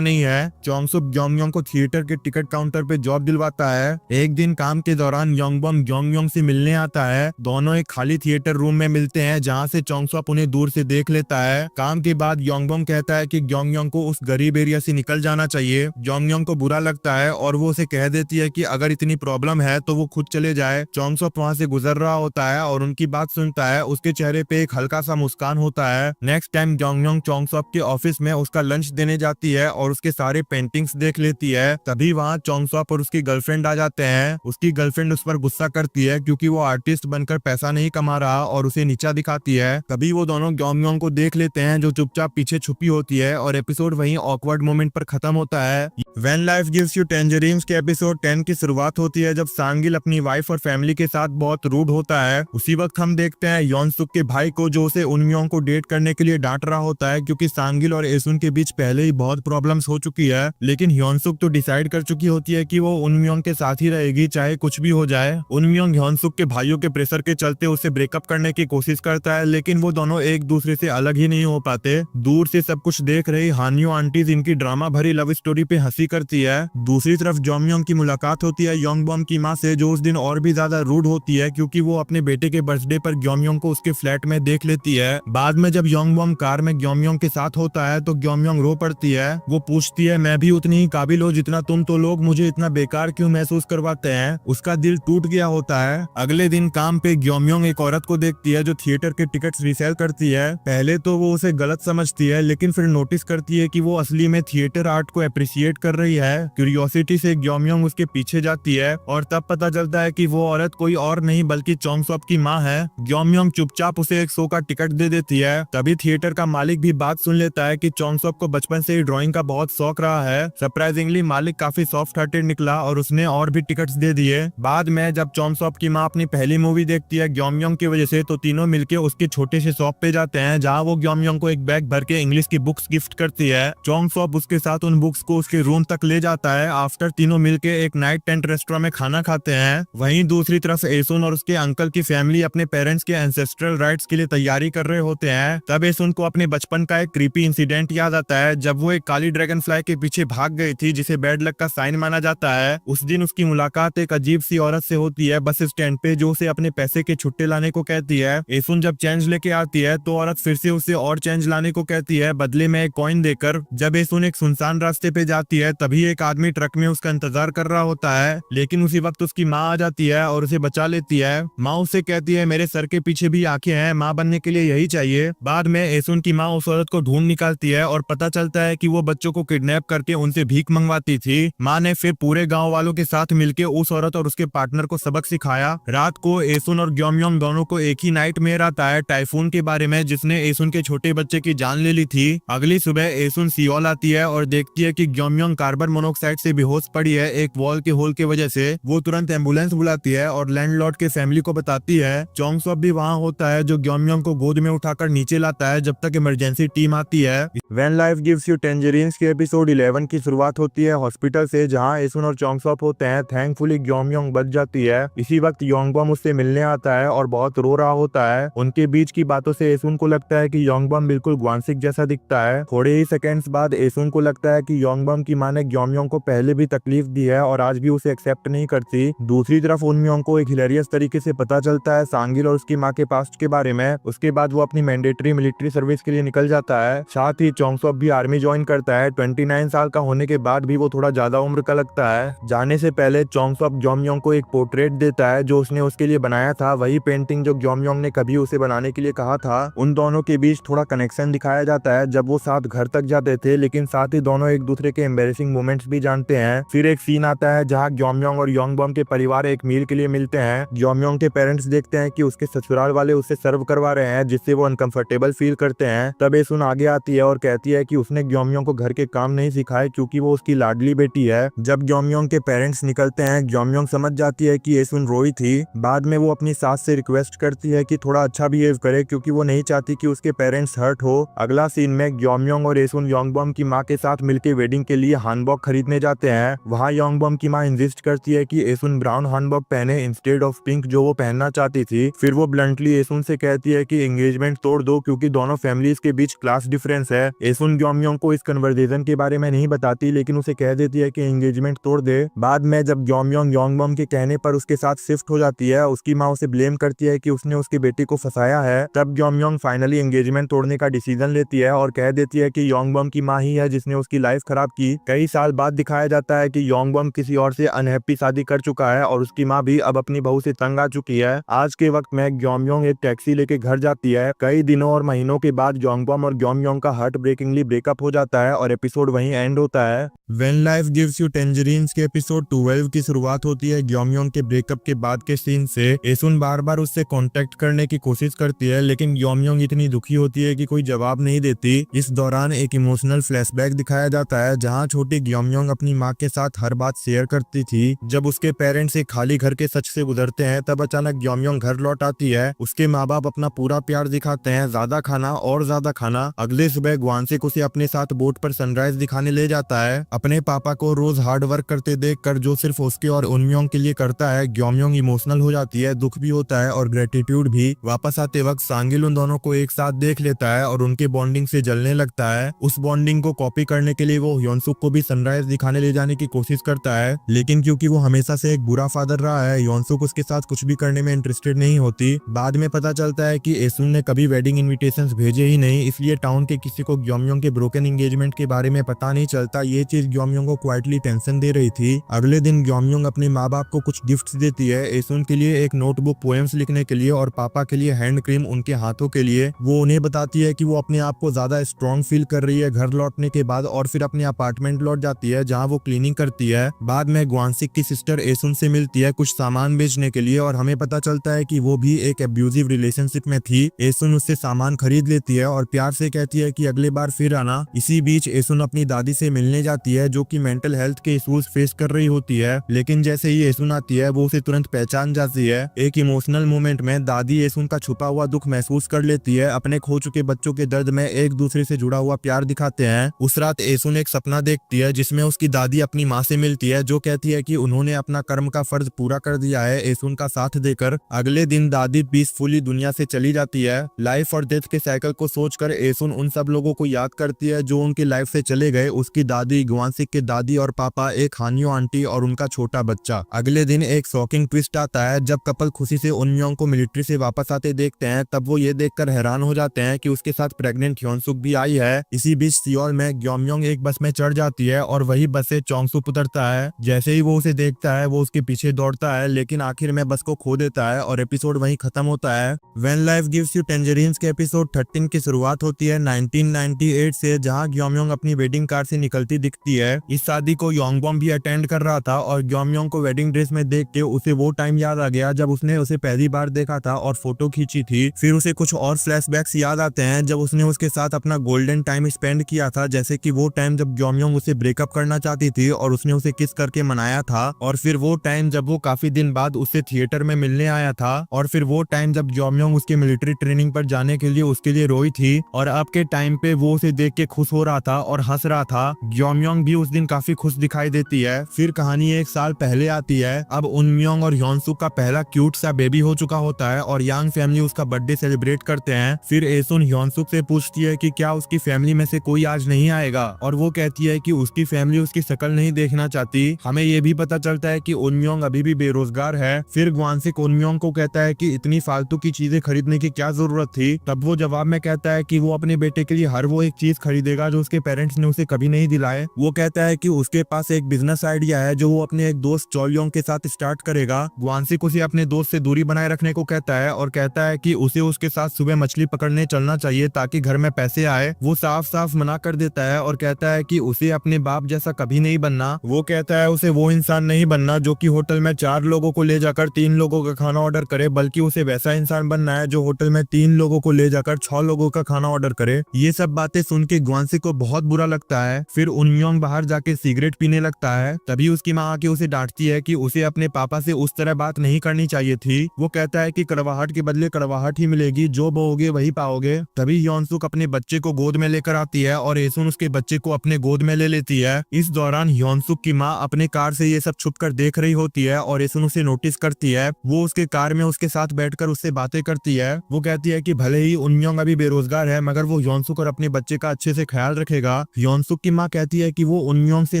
है। चोंगसुप ग्योमयोंग को थिएटर के टिकट काउंटर पे जॉब दिलवाता है। एक दिन काम के दौरान योंगबॉम ग्योमयोंग से मिलने आता है। दोनों एक खाली थिएटर रूम में मिलते हैं जहां से चोंगसुप उन्हें दूर से देख लेता है। काम के बाद योंगबॉम कहता है कि ग्योमयोंग को उस गरीब एरिया से निकल जाना चाहिए। ग्योमयोंग को बुरा लगता है और वो उसे कह देती है कि अगर इतनी प्रॉब्लम है तो वो खुद चले जाए। चोंगसुप वहां से गुजर रहा होता है और उनकी बात सुनता है। उसके चेहरे पे एक हल्का सा मुस्कान होता है। नेक्स्ट टाइम ग्योमयोंग चोंगसुप के ऑफिस में उसका लंच देने जाती है है और उसके सारे पेंटिंग्स देख लेती है। तभी वहाँ चोंगसॉप और उसकी गर्लफ्रेंड आ जाते हैं। उसकी गर्लफ्रेंड उस पर गुस्सा करती है क्योंकि वो आर्टिस्ट बनकर पैसा नहीं कमा रहा और उसे नीचा दिखाती है। तभी वो दोनों ग्योमयोंग को देख लेते हैं जो चुपचाप पीछे छुपी होती है और एपिसोड वहीं ऑकवर्ड मोमेंट पर खत्म होता है। When life gives you tangerines के एपिसोड 10 की शुरुआत होती है जब सांगिल अपनी वाइफ और फैमिली के साथ बहुत रूड होता है। उसी वक्त हम देखते हैं योनसुक के भाई को जो उसे उनम्योंग को डेट करने के लिए डांट रहा होता है क्योंकि सांगिल और एसुन के बीच पहले ही बहुत प्रॉब्लम्स हो चुकी है। लेकिन योनसुक तो डिसाइड कर चुकी होती है कि वो उनम्योंग के साथ ही रहेगी चाहे कुछ भी हो जाए। उनम्योंग योनसुक के भाइयों के प्रेशर के चलते उसे ब्रेकअप करने की कोशिश करता है लेकिन वो दोनों एक दूसरे से अलग ही नहीं हो पाते। दूर से सब कुछ देख रही हानियो आंटीज इनकी ड्रामा भरी लव स्टोरी पे हंसी करती है। दूसरी तरफ जोमयोंग की मुलाकात होती है योंगबॉम की मां से जो उस दिन और भी ज्यादा रूड होती है क्योंकि वो अपने बेटे के बर्थडे पर ग्योमयोंग को उसके फ्लैट में देख लेती है। बाद में जब योंगबॉम कार में ग्योमयोंग के साथ होता है तो ग्योमयोंग रो पड़ती है। वो पूछती है मैं भी उतनी ही काबिल हो जितना तुम, तो लोग मुझे इतना बेकार क्यों महसूस करवाते हैं। उसका दिल टूट गया होता है। अगले दिन काम पे ग्योमयोंग एक औरत को देखती है जो थिएटर के टिकट्स रीसेल करती है। पहले तो वो उसे गलत समझती है लेकिन फिर नोटिस करती है कि वो असली में थिएटर आर्ट को अप्रिशिएट कर रही है। क्यूरियोसिटी से ग्योमयोंग उसके पीछे जाती है और तब पता चलता है कि वो औरत कोई और नहीं बल्कि चोंगसॉप की मां है। ग्योमयोंग चुपचाप उसे एक शो का टिकट दे देती है। तभी थिएटर का मालिक भी बात सुन लेता है कि चोंगसॉप को बचपन से ही ड्राइंग का बहुत शौक रहा है। सरप्राइजिंगली मालिक काफी सॉफ्ट हार्टेड निकला और उसने और भी टिकट्स दे दिए। बाद में जब चोंगसॉप की मां अपनी पहली मूवी देखती है ग्योमयोंग की वजह से तो तीनों मिलके उसके छोटे से शॉप पे जाते हैं जहाँ वो ग्योमयोंग को एक बैग भर के इंग्लिश की बुक्स गिफ्ट करती है। चोंगसॉप उसके साथ उन बुक्स को उसके रूम तक ले जाता है। आफ्टर तीनों मिलके एक नाइट टेंट रेस्टोरेंट में खाना खाते हैं। वहीं दूसरी तरफ एसुन और उसके अंकल की फैमिली अपने पेरेंट्स के एंसेस्ट्रल राइट्स के लिए तैयारी कर रहे होते हैं। तब एसुन को अपने बचपन का एक क्रीपी इंसिडेंट याद आता है जब वो एक काली ड्रैगन फ्लाई के पीछे भाग गई थी जिसे बैड लक का साइन माना जाता है। उस दिन उसकी मुलाकात एक अजीब सी औरत से होती है बस स्टैंड पे जो उसे अपने पैसे के छुट्टे लाने को कहती है। एसुन जब चेंज लेके आती है तो औरत फिर से उसे और चेंज लाने को कहती है बदले में एक कॉइन देकर। जब एसुन एक सुनसान रास्ते पे जाती है तभी एक आदमी ट्रक में उसका इंतजार कर रहा होता है लेकिन उसी वक्त उसकी माँ आ जाती है और उसे बचा लेती है। माँ उससे कहती है मेरे सर के पीछे भी आंखें हैं, माँ बनने के लिए यही चाहिए। बाद में एसुन की माँ उस औरत को ढूंढ निकालती है और पता चलता है कि वो बच्चों को किडनैप करके उनसे भीख मंगवाती थी। माँ ने फिर पूरे गाँव वालों के साथ मिलकर उस औरत और उसके पार्टनर को सबक सिखाया। रात को एसुन और ग्योमयोंग दोनों को एक ही नाइटमेयर आता है टाइफून के बारे में जिसने एसुन के छोटे बच्चे की जान ले ली थी। अगली सुबह एसुन सियोल आती है और देखती है कि ग्योमयोंग कार्बन मोनोक्साइड से बेहोश पड़ी है एक वॉल के होल की वजह से। वो तुरंत एम्बुलेंस बुलाती है और लैंडलॉर्ड के फैमिली को बताती है। चोंगसॉप भी वहाँ होता है जो ग्योमयोंग को गोद में उठाकर नीचे लाता है जब तक इमरजेंसी टीम आती है। When life gives you tangerines के एपिसोड 11 की शुरुआत होती है हॉस्पिटल से जहाँ एसुन और चोंगसॉप होते हैं। थैंकफुली ग्योमयोंग बच जाती है। इसी वक्त योंगबॉम उससे मिलने आता है और बहुत रो रहा होता है। उनके बीच की बातों से एसुन को लगता है कि योंगबॉम बिल्कुल ग्वानसिक जैसा दिखता है। थोड़े ही सेकंड्स बाद एसुन को लगता है कि योंगबॉम की मां ने ग्योमयोंग को पहले भी तकलीफ दी है और आज भी उसे एक्सेप्ट नहीं करती। दूसरी तरफ उनम्योंग को एक हिलेरियस तरीके से पता चलता है सांगिल और उसकी मां के पास्ट के बारे में। उसके बाद वो अपनी मैंडेटरी मिलिट्री सर्विस के लिए निकल जाता है। साथ ही चोंगसॉप भी आर्मी ज्वाइन करता है। 29 साल का होने के बाद भी वो थोड़ा ज्यादा उम्र का लगता है। जाने से पहले चोंगसॉप ग्योमयोंग को एक पोर्ट्रेट देता है जो उसने उसके लिए बनाया था, वही पेंटिंग जो ग्योमयोंग ने कभी उसे बनाने के लिए कहा था। उन दोनों के बीच थोड़ा कनेक्शन दिखाया जाता है जब वो साथ घर तक जाते थे लेकिन साथ ही दोनों एक दूसरे के एम्बेरेसिंग मोमेंट्स भी जानते हैं। फिर एक सीन आता है जहाँ ग्योमयोंग और योंगबॉम के परिवार एक मील के लिए मिलते हैं। ग्योमयोंग के पेरेंट्स देखते हैं कि उसके ससुराल वाले उसे सर्व करवा रहे हैं जिससे वो अनकंफर्टेबल फील करते हैं। तब एसुन आगे आती है और कहती है कि उसने ग्योमयोंग को घर के काम नहीं सिखाए क्योंकि वो उसकी लाडली बेटी है। जब ग्योमयोंग के पेरेंट्स निकलते हैं ग्योमयोंग समझ जाती है कि एसुन रोई थी। बाद में वो अपनी सास से रिक्वेस्ट करती है कि थोड़ा अच्छा बिहेव करे क्योंकि वो नहीं चाहती कि उसके पेरेंट्स हर्ट हो। अगला सीन में ग्योमयोंग और एसुन योंगबॉम की मां के साथ मिलकर वेडिंग के लिए हानबॉक खरीदने जाते हैं। वहाँ योंगबॉम की मां इंसिस्ट करती है कि एसुन ब्राउन हानबॉक पहने इंस्टेड ऑफ पिंक जो वो पहनना चाहती थी। फिर वो ब्लंटली एसुन से कहती है कि एंगेजमेंट तोड़ दो क्योंकि दोनों फैमिलीज के बीच क्लास डिफरेंस है। एसुन ग्योमयोंग को इस कन्वर्सेशन के बारे में नहीं बताती लेकिन उसे कह देती है कि एंगेजमेंट तोड़ दे। बाद में जब ग्योमयोंग योंगबॉम के कहने पर उसके साथ शिफ्ट हो जाती है उसकी माँ उसे ब्लेम करती है कि उसने उसकी बेटी को फंसाया है। तब ग्योमयोंग फाइनली एंगेजमेंट तोड़ने का डिसीजन लेती है और कह देती है कि योंगबॉम की माँ ही है जिसने उसकी लाइफ खराब की। कई साल बाद दिखाया जाता है कि योंगबॉम किसी और से अनहैप्पी शादी कर चुका है और उसकी माँ भी अब अपनी बहू से तंग आ चुकी है। आज के वक्त में ग्योमयोंग एक टैक्सी लेके घर जाती है। कई दिनों और महीनों के बाद योंगबॉम और ग्योमयोंग का हार्ट ब्रेकिंगली ब्रेकअप हो जाता है और एपिसोड वहीं एंड होता है। When life gives you tangerines के एपिसोड 12 की शुरुआत होती है ग्योमयोंग के ब्रेकअप के बाद के सीन से। एसुन बार बार उससे कांटेक्ट करने की कोशिश करती है लेकिन ग्योमयोंग इतनी दुखी होती है कि कोई जवाब नहीं देती। इस दौरान एक इमोशनल फ्लैशबैक दिखाया जाता है जहां छोटी ग्योमयोंग अपनी माँ के साथ हर बात शेयर करती थी। जब उसके पेरेंट्स एक खाली घर के सच से गुजरते हैं तब अचानक ग्योमयोंग घर लौट आती है। उसके माँ बाप अपना पूरा प्यार दिखाते हैं, ज्यादा खाना और ज्यादा खाना। अगले सुबह ग्वानसिक उसे अपने साथ बोट पर सनराइज दिखाने ले जाता है। अपने पापा को रोज हार्ड वर्क करते देखकर जो सिर्फ उसके और उनम्योंग के लिए करता है, ग्योमयोंग इमोशनल हो जाती है, दुख भी होता है और ग्रेटिट्यूड भी। वापस आते वक्त सांगिल उन दोनों को एक साथ देख लेता है और उनके बॉन्डिंग से जलने लगता है। उस बॉन्डिंग को कॉपी करने के लिए वो ह्योनसुक को भी सनराइज दिखाने ले जाने की कोशिश करता है, लेकिन क्योंकि वो हमेशा से एक बुरा फादर रहा है, ह्योनसुक उसके साथ कुछ भी करने में इंटरेस्टेड नहीं होती। बाद में पता चलता है कि एसुन ने कभी वेडिंग इनविटेशंस भेजे ही नहीं, इसलिए टाउन के किसी को ग्योमयोंग के ब्रोकन एंगेजमेंट के बारे में पता नहीं चलता। ये चीज ग्योमयोंग को क्वाइटली टेंशन दे रही थी। अगले दिन ग्योमयोंग अपने माँ बाप को कुछ गिफ्ट्स देती है, एसुन के लिए एक नोटबुक पोएम्स लिखने के लिए और पापा के लिए हैंड क्रीम उनके हाथों के लिए। वो उन्हें बताती है कि वो अपने आप को ज्यादा स्ट्रॉन्ग फील कर रही है घर लौटने के बाद, और फिर अपने अपार्टमेंट लौट जाती है जहाँ वो क्लीनिंग करती है। बाद में ग्वानसिक की सिस्टर एसुन से मिलती है कुछ सामान बेचने के लिए और हमें पता चलता है कि वो भी एक एब्यूजिव रिलेशनशिप में थी। एसुन उससे सामान खरीद लेती है और प्यार से कहती है कि अगले बार फिर आना। इसी बीच एसुन अपनी दादी से मिलने जाती है जो कि मेंटल हेल्थ के इश्यूज फेस कर रही होती है, लेकिन जैसे ही एसुन आती है वो उसे तुरंत पहचान जाती है। एक इमोशनल मोमेंट में दादी एसुन का छुपा हुआ दुख महसूस कर लेती है। अपने खो चुके बच्चों के दर्द में एक दूसरे से जुड़ा हुआ प्यार दिखाते हैं। उस रात एसुन एक सपना देखती है जिसमें उसकी दादी अपनी माँ से मिलती है जो कहती है कि उन्होंने अपना कर्म का फर्ज पूरा कर दिया है एसुन का साथ देकर। अगले दिन दादी पीसफुली दुनिया से चली जाती है। लाइफ और डेथ के साइकिल को सोचकर एसुन उन सब लोगों को याद करती है जो उनकी लाइफ से चले गए, उसकी दादी, ग्वानसिक के दादी और पापा, एक हानियो आंटी और उनका छोटा बच्चा। अगले दिन एक शॉकिंग ट्विस्ट आता है जब कपल खुशी से उनम्योंग को मिलिट्री से वापस आते देखते हैं। तब वो ये देखकर हैरान हो जाते हैं कि उसके साथ प्रेग्नेंट ह्योनसुक भी आई है। इसी बीच सियोल में ग्योमयोंग एक बस में चढ़ जाती है और वही बस से चोंगसुक उतरता है। जैसे ही वो उसे देखता है वो उसके पीछे दौड़ता है, लेकिन आखिर में बस को खो देता है और एपिसोड वहीं खत्म होता है। When life gives you tangerines के एपिसोड 13 की शुरुआत होती है 1998 से, जहां ग्योमयोंग अपनी वेडिंग कार से निकलती दिखती है। इस शादी को योंगबॉम भी अटेंड कर रहा था और ग्योमयोंग को वेडिंग ड्रेस में देख के उसे वो टाइम याद आ गया जब उसने उसे पहली बार देखा था और फोटो खींची थी। फिर उसे कुछ और फ्लैशबैक्स याद आते हैं जब उसने उसके साथ अपना गोल्डन टाइम स्पेंड किया था, जैसे कि वो टाइम जब ग्योमयोंग उसे ब्रेकअप करना चाहती थी और उसने उसे किस करके मनाया था, और फिर वो टाइम जब वो काफी दिन बाद उससे थिएटर में मिलने आया था, और फिर वो टाइम जब ग्योमयोंग उसके मिलिट्री ट्रेनिंग पर जाने के लिए उसके लिए रोई थी और अब के टाइम पे वो उसे देख के खुश हो रहा था और हंस रहा था। ग्योमयोंग भी उस दिन काफी खुश दिखाई देती है। फिर कहानी एक साल पहले आती है। अब उनम्योंग और ह्योनसुक का पहला क्यूट सा बेबी हो चुका होता है और यांग फैमिली उसका बर्थडे सेलिब्रेट करते हैं। फिर एसुन ह्योनसुक से पूछती है कि क्या उसकी फैमिली में से कोई आज नहीं आएगा, और वो कहती है कि उसकी फैमिली उसकी शक्ल नहीं देखना चाहती। हमें ये भी पता चलता है कि उनम्योंग अभी भी बेरोजगार है। फिर ग्वानसिक उनम्योंग को कहता है कि इतनी फालतू की चीजें खरीदने की क्या जरूरत थी। तब वो जवाब में कहता है कि वो अपने बेटे के लिए हर वो एक चीज खरीदेगा जो उसके पेरेंट्स ने उसे कभी नहीं दिलाए। वो कहता है कि उसके पास एक बिजनेस आइडिया है जो वो अपने एक दोस्त चोलयोंग के साथ स्टार्ट करेगा। ग्वानसिक उसे अपने दोस्त से दूरी बनाए रखने को कहता है और कहता है कि उसे उसके साथ सुबह मछली पकड़ने चलना चाहिए ताकि घर में पैसे आए। वो साफ साफ मना कर देता है और कहता है कि उसे अपने बाप जैसा कभी नहीं बनना। वो कहता है उसे वो इंसान नहीं बनना जो कि होटल में 4 लोगों को ले जाकर 3 लोगों का खाना ऑर्डर करे, बल्कि उसे वैसा इंसान बनना है जो होटल में 3 लोगों को ले जाकर 6 लोगों का खाना ऑर्डर करे। ये सब बातें सुन के ग्वानसिक को बहुत बुरा लगता है। फिर उनम्योंग बाहर जाके सिगरेट पीने लगता है। तभी उसकी माँ आके उसे डांटती है कि उसे अपने पापा से उस तरह बात नहीं करनी चाहिए थी। वो कहता है कि कड़वाहट के बदले कड़वाहट ही मिलेगी, जो बोओगे वही पाओगे। तभी ह्योनसुक अपने बच्चे को गोद में लेकर आती है और एसुन उसके बच्चे को अपने गोद में ले लेती है। इस दौरान ह्योनसुक की माँ अपने कार से ये सब छुपकर देख रही होती है और एसुन उसे नोटिस करती है। वो उसके कार में उसके साथ बैठकर उससे बातें करती है। वो कहती है कि भले ही उनम्योंग अभी बेरोजगार है मगर वो ह्योनसुक और अपने बच्चे का अच्छे से ख्याल रखेगा। ह्योनसुक की माँ कहती है कि वो उनम्योंग से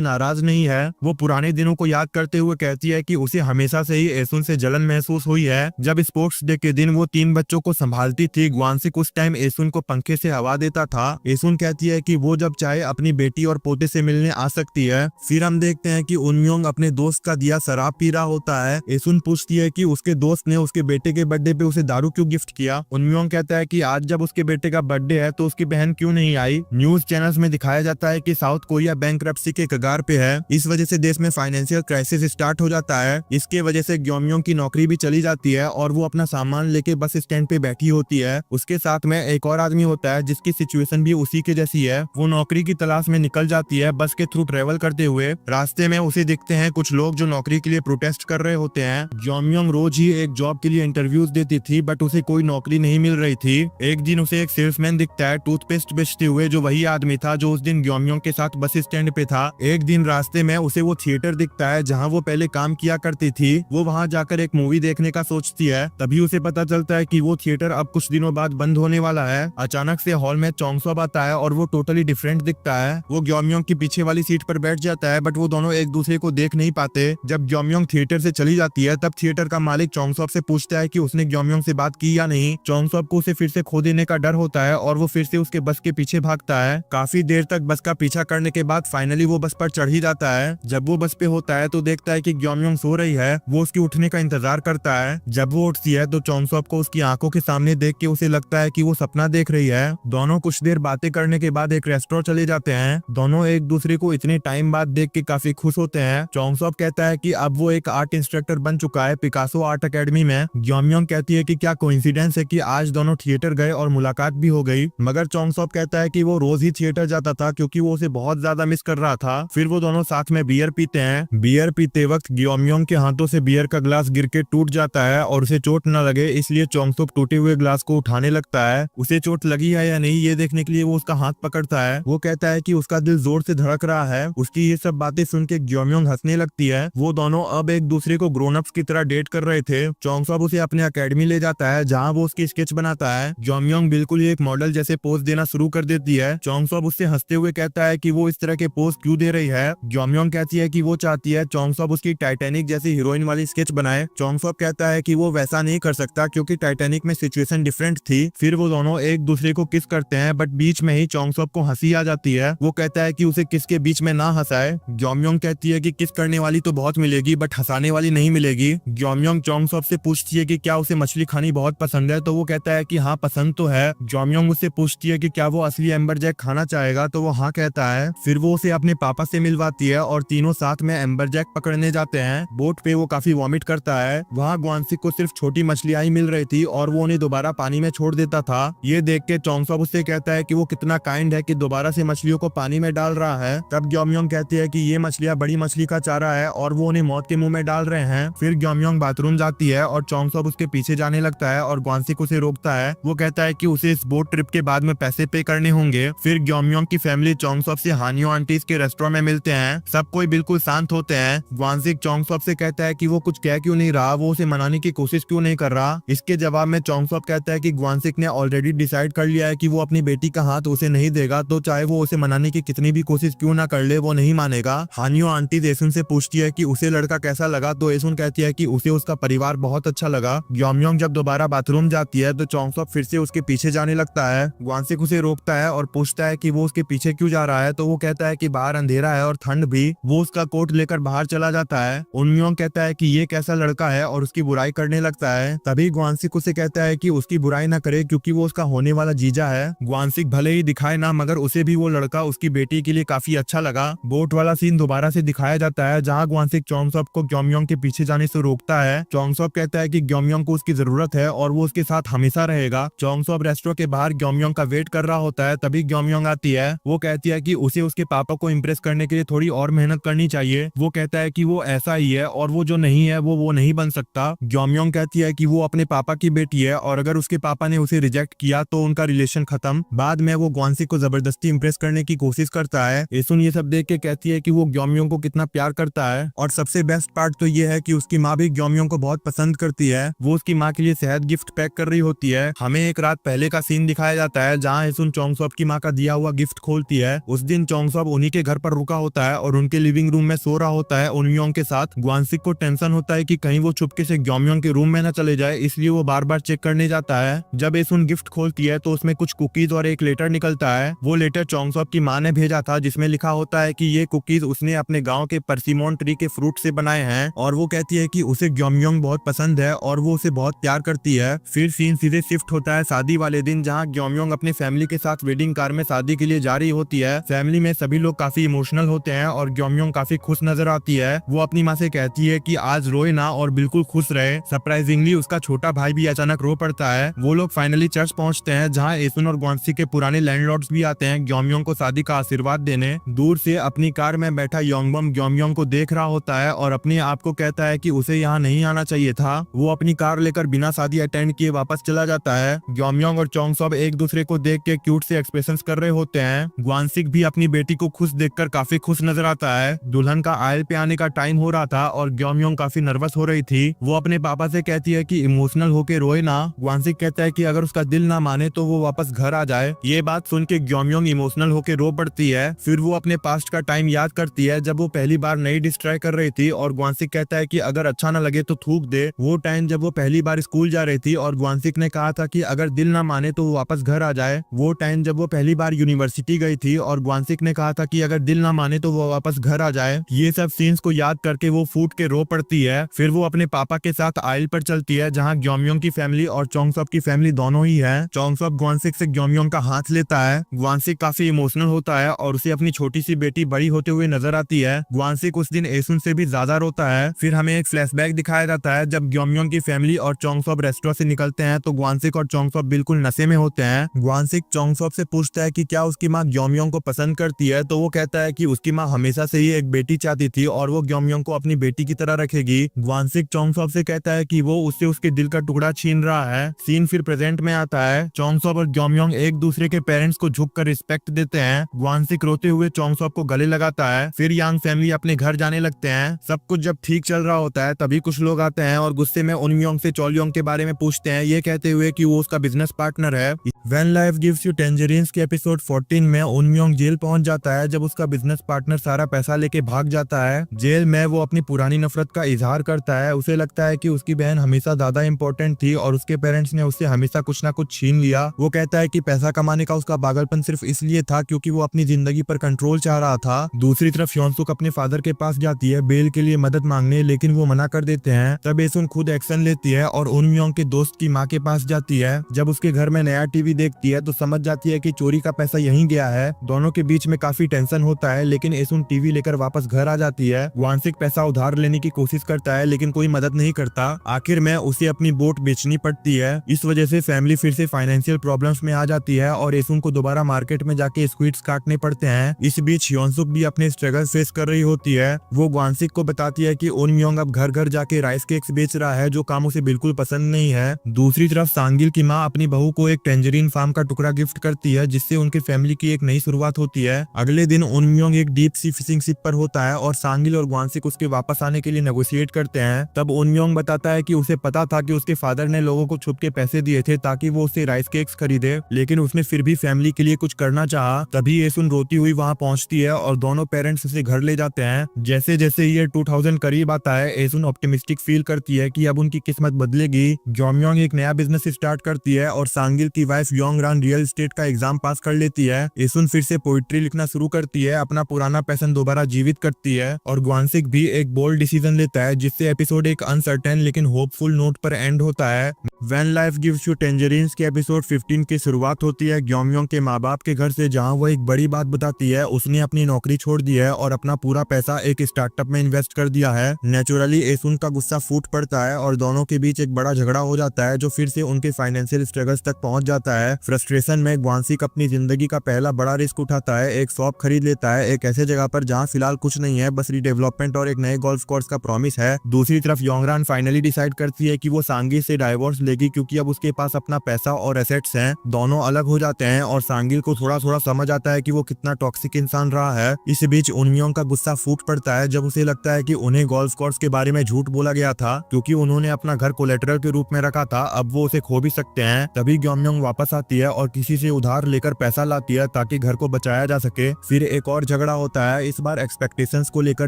नाराज नहीं है। वो पुराने दिनों को याद करते हुए कहती है कि उसे हमेशा से ही एसुन से जलन महसूस हुई है। जब स्पोर्ट्स डे के दिन वो 3 बच्चों को संभालती थी, ग्वानसिक उस टाइम एसुन को पंखे से हवा देता था। एसुन कहती है कि वो जब चाहे अपनी बेटी और पोते से मिलने आ सकती है। फिर हम देखते हैं कि उनम्योंग अपने दोस्त का दिया शराब पी रहा होता है। एसुन पूछती है कि उसके दोस्त ने उसके बेटे के बर्थडे पे उसे दारू क्यों गिफ्ट किया। उनम्योंग कहता है कि आज जब उसके बेटे का बर्थडे है तो उसकी बहन क्यों नहीं आई। न्यूज चैनल्स में में दिखाया जाता है कि साउथ कोरिया बैंकरप्सी के कगार पे है। इस वजह से देश में फाइनेंशियल क्राइसिस स्टार्ट हो जाता है। इसके वजह से ग्योमयोंग की नौकरी भी चली जाती है और वो अपना सामान लेके बस स्टैंड पे बैठी होती है। उसके साथ में एक और आदमी होता है जिसकी सिचुएशन भी उसी के जैसी है। वो नौकरी की तलाश में निकल जाती है बस के थ्रू ट्रेवल करते हुए। रास्ते में उसे दिखते हैं कुछ लोग जो नौकरी के लिए प्रोटेस्ट कर रहे होते हैं। ग्योमयोंग रोज ही एक जॉब के लिए इंटरव्यूज देती थी बट उसे कोई नौकरी नहीं मिल रही थी। एक दिन उसे एक सेल्समैन दिखता है टूथपेस्ट बेचते हुए, जो वही आदमी था जो उस दिन ग्योमयोंग के साथ बस स्टैंड पे था। एक दिन रास्ते में उसे वो थिएटर दिखता है जहाँ वो पहले काम किया करती थी। वो वहाँ जाकर एक मूवी देखने का सोचती है। तभी उसे पता चलता है कि वो थिएटर अब कुछ दिनों बाद बंद होने वाला है। अचानक से हॉल में चोंगसोब आता है और वो टोटली डिफरेंट दिखता है। वो ग्योमयोंग की पीछे वाली सीट पर बैठ जाता है बट वो दोनों एक दूसरे को देख नहीं पाते। जब ग्योमयोंग थिएटर से चली जाती है तब थिएटर का मालिक चोंगसोब से पूछता है कि उसने ग्योमयोंग से बात की या नहीं। चोंगसोब को उसे फिर से खो देने का डर होता है और वो फिर से उसके बस के पीछे भागता है। काफी देर तक बस का पीछा करने के बाद फाइनली वो बस पर चढ़ ही जाता है। जब वो बस पे होता है तो देखता है कि ग्योमयोंग सो रही है। वो उसके उठने का इंतजार करता है। जब वो उठती है तो चोंगसोब को उसकी आंखों के सामने देख के उसे लगता है कि वो सपना देख रही है। दोनों कुछ देर बातें करने के बाद एक रेस्टोरेंट चले जाते हैं। दोनों एक दूसरे को इतने टाइम बाद देख के काफी खुश होते हैं। चोंगसोब कहता है कि अब वो एक आर्ट इंस्ट्रक्टर बन चुका है पिकासो आर्ट अकेडमी में। ग्योमयोंग कहती है कि क्या कोइंसिडेंस है कि आज दोनों थिएटर गए और मुलाकात भी हो गई। मगर चोंगसोब कहता है कि वो रोज ही थिएटर जाता था क्योंकि वो उसे बहुत ज्यादा मिस कर रहा था। फिर वो दोनों साथ में बियर पीते हैं। बियर पीते वक्त ग्योमयोंग के हाथों से बियर का ग्लास गिर के टूट जाता है और उसे चोट न लगे इसलिए चोंगसोब टूटे हुए ग्लास को उठाने लगता है। उसे चोट लगी है या नहीं ये देखने के लिए वो उसका हाथ पकड़ता है। वो कहता है कि उसका दिल जोर से धड़क रहा है। उसकी ये सब बातें सुन के ग्योमयोंग हंसने लगती है। वो दोनों अब एक दूसरे को ग्रोन अप्स की तरह डेट कर रहे थे। चोंगसोब उसे अपने अकेडमी ले जाता है जहाँ वो उसकी स्केच बनाता है। ग्योमयोंग बिल्कुल ही एक मॉडल जैसे पोज देना शुरू कर देती है। चोंगसोब उससे हंसते हुए कहता है कि वो इस तरह के पोज क्यों दे रही है। ग्योमयोंग कहती है कि वो चाहती है चोंगसोब उसकी टाइटैनिक जैसी हीरोइन वाली स्केच बनाए। चोंगसोब कहता है कि वो वैसा नहीं कर सकता क्योंकि टाइटैनिक में सिचुएशन डिफरेंट थी। फिर वो दोनों एक दूसरे को किस करते हैं बट बीच में ही चोंगसोब को हंसी आ जाती है। वो कहता है कि उसे किस के बीच में ना हंसाए। ग्योमयोंग कहती है कि किस करने वाली तो बहुत मिलेगी बट हंसाने वाली नहीं मिलेगी। ग्योमयोंग चोंगसोब से पूछती है कि क्या उसे मछली खानी बहुत पसंद है तो वो कहता है कि हाँ पसंद तो है। ग्योमयोंग उससे पूछती है कि क्या वो असली एम्बरजैक खाना चाहेगा तो वो हाँ कहता है। फिर वो उसे अपने पापा से मिलवाती है और तीनों साथ में एम्बरजैक पकड़ने जाते हैं। बोट पे वो काफी वॉमिट करता है। वहाँ ग्वानसिक को सिर्फ छोटी मछलियां ही मिल रही थी और वो उन्हें दोबारा पानी में छोड़ देता था। ये देख के चोंगसोब उससे कहता है कि वो कितना काइंड है कि दोबारा से मछलियों को पानी में डाल रहा है। तब ग्योमयोंग कहती है कि ये मछलियां बड़ी मछली का चारा है और वो उन्हें मौत के मुंह में डाल रहे हैं। फिर ग्योमयोंग बाथरूम जाती है और चोंगसोब उसके पीछे जाने लगता है और ग्वानसिक उसे रोकता है। वो कहता है कि उसे इस बोट ट्रिप के बाद में पैसे पे करने होंगे। फिर ग्योमयोंग की फैमिली चोंगसोब से हानियो आंटीज के रेस्टोरेंट में मिलते हैं। सब कोई बिल्कुल शांत होते हैं। ग्वानसिक चोंगसोब से कहता है कि वो कुछ कह क्यों नहीं रहा, वो उसे मनाने की कोशिश क्यों नहीं कर रहा। इसके जवाब में चोंगसोब कहता है कि ग्वानसिक ने ऑलरेडी डिसाइड कर लिया है कि वो अपनी बेटी का हाथ उसे नहीं देगा, तो चाहे वो उसे मनाने की कितनी भी कोशिश क्यों ना कर ले वो नहीं मानेगा। हानियो आंटी एसुन से पूछती है कि उसे लड़का कैसा लगा तो एसुन कहती है कि उसे उसका परिवार बहुत अच्छा लगा। ग्योमयोंग जब दोबारा बाथरूम जाती है तो चोंगसोब फिर से उसके पीछे जाने लगता है। ग्वानसिक उसे रोकता है और पूछता है कि वो उसके पीछे क्यों जा रहा है तो वो कहता है कि बाहर अंधेरा है और ठंड भी। वो उसका कोट लेकर बाहर चला जाता है। उनम्योंग कहता है कि ये कैसा लड़का है और उसकी बुराई करने लगता है। तभी ग्वानसिक उसे कहता है कि उसकी बुराई ना करे क्योंकि वो उसका होने वाला जीजा है। ग्वानसिक भले ही दिखाए ना मगर उसे भी वो लड़का उसकी बेटी के लिए काफी अच्छा लगा। बोट वाला सीन दोबारा से दिखाया जाता है जहाँ ग्वानसिक चोंगसोब को ग्योमयोंग के पीछे जाने से रोकता है। चोंगसोब कहता है कि ग्योमयोंग को उसकी जरूरत है और वो उसके साथ हमेशा रहेगा। चोंगसोब रेस्टोरेंट के बाहर ग्योमयोंग का वेट कर रहा होता है। तभी ग्योमयोंग आती है। वो कहती है कि उसे उसके पापा को इम्प्रेस करने के लिए थोड़ी और मेहनत करनी चाहिए। वो कहता है कि वो ऐसा ही है और वो जो नहीं है वो नहीं बन सकता। ग्योमयोंग कहती है कि वो अपने पापा की बेटी है और अगर उसके पापा ने उसे रिजेक्ट किया तो उनका रिलेशन खत्म। बाद में वो ग्वानसिक को जबरदस्ती इम्प्रेस करने की कोशिश करता है। एसुन ये सब देख के कहती है कि वो ग्योमयोंग को कितना प्यार करता है और सबसे बेस्ट पार्ट तो ये है कि उसकी माँ भी ग्योमयोंग को बहुत पसंद करती है। वो उसकी माँ के लिए शहद गिफ्ट पैक कर रही होती है। हमें एक रात पहले का सीन दिखाया जाता है जहाँ एसुन चोंगसोब की माँ का दिया हुआ गिफ्ट खोलती है। उस दिन चोंगसोब उन्हीं के घर पर रुका होता है और उनके लिविंग रूम में सो रहा होता है उनम्योंग के साथ। ग्वानसिक को टेंशन होता है कि कहीं वो चुपके से ग्योमयोंग के रूम में न चले जाए, इसलिए वो बार बार चेक करने जाता है। जब एसुन गिफ्ट खोलती है तो उसमें कुछ कुकीज और एक लेटर निकलता है। वो लेटर चोंगसोब की माँ ने भेजा था जिसमें लिखा होता है कि ये कुकीज उसने अपने गांव के परसिमोन ट्री के फ्रूट से बनाए हैं और वो कहती है कि उसे ग्योमयोंग बहुत पसंद है और वो उसे बहुत प्यार करती है। फिर सीन सीधे शिफ्ट होता है शादी वाले दिन जहाँ ग्योमयोंग अपने फैमिली के साथ वेडिंग कार में शादी के लिए लिए जा रही होती है। फैमिली में सभी लोग काफी इमोशनल होते हैं और ग्योमयोंग काफी खुश नजर आती है। वो अपनी माँ से कहती है कि आज रोए ना और बिल्कुल खुश रहे। सरप्राइजिंगली उसका छोटा भाई भी अचानक रो पड़ता है। वो लोग फाइनली चर्च पहुंचते हैं जहाँ एसुन और ग्वानसी के पुराने लैंडलॉर्ड्स भी आते हैं ग्योमयोंग को शादी का आशीर्वाद देने। दूर से अपनी कार में बैठा योंगबम ग्योमयोंग को देख रहा होता है और अपने आप को कहता है कि उसे यहाँ नहीं आना चाहिए था। वो अपनी कार लेकर बिना शादी अटेंड किए वापस चला जाता है। ग्योमयोंग और चोंगसोब एक दूसरे को देख के क्यूट से एक्सप्रेशंस कर रहे होते हैं। ग्वानसिक भी अपनी बेटी को खुश देखकर काफी खुश नजर आता है। दुल्हन का आयल पे आने का टाइम हो रहा था और ग्योमयोंग काफी नर्वस हो रही थी। वो अपने पापा से कहती है कि इमोशनल होके रोए ना। ग्वानसिक कहता है कि अगर उसका दिल ना माने तो वो वापस घर आ जाए। ये बात सुन के ग्योमयोंग इमोशनल होके रो पड़ती है। फिर वो अपने पास्ट का टाइम याद करती है जब वो पहली बार नई डिश ट्राई कर रही थी और ग्वानसिक कहता है कि अगर अच्छा ना लगे तो थूक दे। वो टाइम जब वो पहली बार स्कूल जा रही थी और ग्वानसिक ने कहा था कि अगर दिल ना माने तो वो वापस घर आ जाए। वो टाइम जब वो पहली बार यूनिवर्सिटी गई थी और ग्वानसिक ने कहा था कि अगर दिल ना माने तो वो वापस घर आ जाए। ये सब सीन्स को याद करके वो फूट के रो पड़ती है। फिर वो अपने पापा के साथ आइल पर चलती है जहाँ ग्योमयोंग की फैमिली और चोंगसोब की फैमिली दोनों ही है। चोंगसोब ग्वानसिक से ग्योमयोंग का हाथ लेता है। ग्वानसिक काफी इमोशनल होता है और उसे अपनी छोटी सी बेटी बड़ी होते हुए नजर आती है। ग्वानसिक उस दिन एसुन से भी ज्यादा रोता है। फिर हमें एक फ्लैशबैक दिखाया जाता है जब ग्योमयोंग की फैमिली और चोंगसोब रेस्टोरेंट से निकलते हैं तो ग्वानसिक और चोंगसोब बिल्कुल नशे में होते हैं। ग्वानसिक चोंगसोब से पूछता है कि क्या उसकी माँ ग्योमयोंग को पसंद करती है तो वो कहता है कि उसकी माँ हमेशा से ही एक बेटी चाहती थी और वो ग्योमयोंग को अपनी बेटी की तरह रखेगी। ग्वानसिक चोंगसोब से कहता है कि वो उससे उसके दिल का टुकड़ा छीन रहा है। सीन फिर प्रेजेंट में आता है। चोंगसोब और ग्योमयोंग एक दूसरे के पेरेंट्स को झुककर रिस्पेक्ट देते हैं। ग्वानसिक रोते हुए चोंगसोब को गले लगाता है। फिर यांग फैमिली अपने घर जाने लगते हैं। सब कुछ जब ठीक चल रहा होता है तभी कुछ लोग आते हैं और गुस्से में उनम्योंग से चोलयोंग के बारे में पूछते हैं, ये कहते हुए कि वो उसका बिजनेस पार्टनर है। When life gives you tangerines के एपिसोड 14 में उनम्योंग जेल पहुंच जाता है जब उसका बिजनेस पार्टनर सारा पैसा लेके भाग जाता है। जेल में वो अपनी पुरानी नफरत का इजहार करता है। उसे लगता है कि उसकी बहन हमेशा ज्यादा इंपॉर्टेंट थी और उसके पेरेंट्स ने उससे हमेशा कुछ ना कुछ छीन लिया। वो कहता है कि पैसा कमाने का उसका पागलपन सिर्फ इसलिए था क्योंकि वो अपनी जिंदगी पर कंट्रोल चाह रहा था। दूसरी तरफ योनसुक अपने फादर के पास जाती है बेल के लिए मदद मांगने, लेकिन वो मना कर देते हैं। तब एसुन खुद एक्शन लेती है और उनम्योंग के दोस्त की माँ के पास जाती है। जब उसके घर में नया टीवी देखती है तो समझ जाती है कि चोरी का पैसा यहीं गया है। दोनों के बीच में काफी टेंशन होता है, लेकिन एसुन टीवी लेकर वापस घर आ जाती है। ग्वानसिक पैसा उधार लेने की कोशिश करता है लेकिन कोई मदद नहीं करता। आखिर में उसे अपनी बोट बेचनी पड़ती है। इस वजह से फैमिली फिर से फाइनेंशियल प्रॉब्लम्स में आ जाती है और एसुन को दोबारा मार्केट में जाके स्क्विड्स काटने पड़ते हैं। इस बीच योनसुक भी अपने स्ट्रगल फेस कर रही होती है। वो ग्वानसिक को बताती है कि उनम्योंग अब घर घर जाके राइस केक्स बेच रहा है जो काम उसे बिल्कुल पसंद नहीं है। दूसरी तरफ सांगिल की माँ अपनी बहू को एक टेंजरीन फार्म का टुकड़ा गिफ्ट करती है जिससे उनकी फैमिली की एक नई शुरुआत होती है। अगले दिन उनम्योंग एक डीप सी फिशिंग शिप पर होता है और सांगिल और ग्वानसिक उसके वापस आने के लिए नेगोशिएट करते हैं। तब उनम्योंग बताता है कि उसे पता था कि उसके फादर ने लोगों को छुप के पैसे दिए थे ताकि वो उससे राइस केक्स खरीदे, लेकिन उसने फिर भी फैमिली के लिए कुछ करना चाहा। तभी एसुन रोती हुई वहाँ पहुँचती है और दोनों पेरेंट्स उसे घर ले जाते हैं। जैसे जैसे ईयर 2000 करीब आता है एसुन ऑप्टिमिस्टिक फील करती है कि अब उनकी किस्मत बदलेगी। ग्योमयोंग एक नया बिजनेस स्टार्ट करती है और सांगिल की वाइफ योंगरान रियल एस्टेट का एग्जाम पास कर लेती है। एसुन फिर से पोइट्री लिखना शुरू करती है, अपना पुराना पैशन दोबारा जीवित करती है और ग्वानसिक भी एक बोल्ड डिसीजन लेता है जिससे एपिसोड एक अनसर्टेन लेकिन होपफुल नोट पर एंड होता है। When life gives you tangerines के एपिसोड 15 की शुरुआत होती है ग्योमयोंग के माँ बाप के घर से, जहाँ वो एक बड़ी बात बताती है। उसने अपनी नौकरी छोड़ दी है और अपना पूरा पैसा एक स्टार्टअप में इन्वेस्ट कर दिया है। नेचुरली एसुन का गुस्सा फूट पड़ता है और दोनों के बीच एक बड़ा झगड़ा हो जाता है जो फिर से उनके फाइनेंशियल स्ट्रगल्स तक पहुंच जाता है। फ्रस्ट्रेशन में ग्वानसिक अपनी जिंदगी का पहला बड़ा रिस्क उठाता है, एक शॉप खरीद लेता है एक ऐसे जगह पर जहाँ फिलहाल कुछ नहीं है, बस रीडेवलपमेंट और एक नए गोल्फ कोर्स का प्रॉमिस है। दूसरी तरफ योंगरान फाइनली डिसाइड करती है कि वो सांगिल से डाइवोर्स लेगी क्योंकि अब उसके पास अपना पैसा और एसेट्स हैं। दोनों अलग हो जाते हैं और सांगिल को थोड़ा थोड़ा समझ आता है कि वो कितना टॉक्सिक इंसान रहा है। इस बीच उनम्योंग का गुस्सा फूट पड़ता है जब उसे लगता है कि उन्हें गोल्फ कोर्स के बारे में झूठ बोला गया था क्योंकि उन्होंने अपना घर कोलेटरल के रूप में रखा था, अब वो उसे खो भी सकते हैं। तभी ग्योमयोंग वापस आती है और किसी से उधार लेकर पैसा लाती है ताकि घर को बचाया जा सके। फिर एक और झगड़ा होता है, इस बार एक्सपेक्टेशंस को लेकर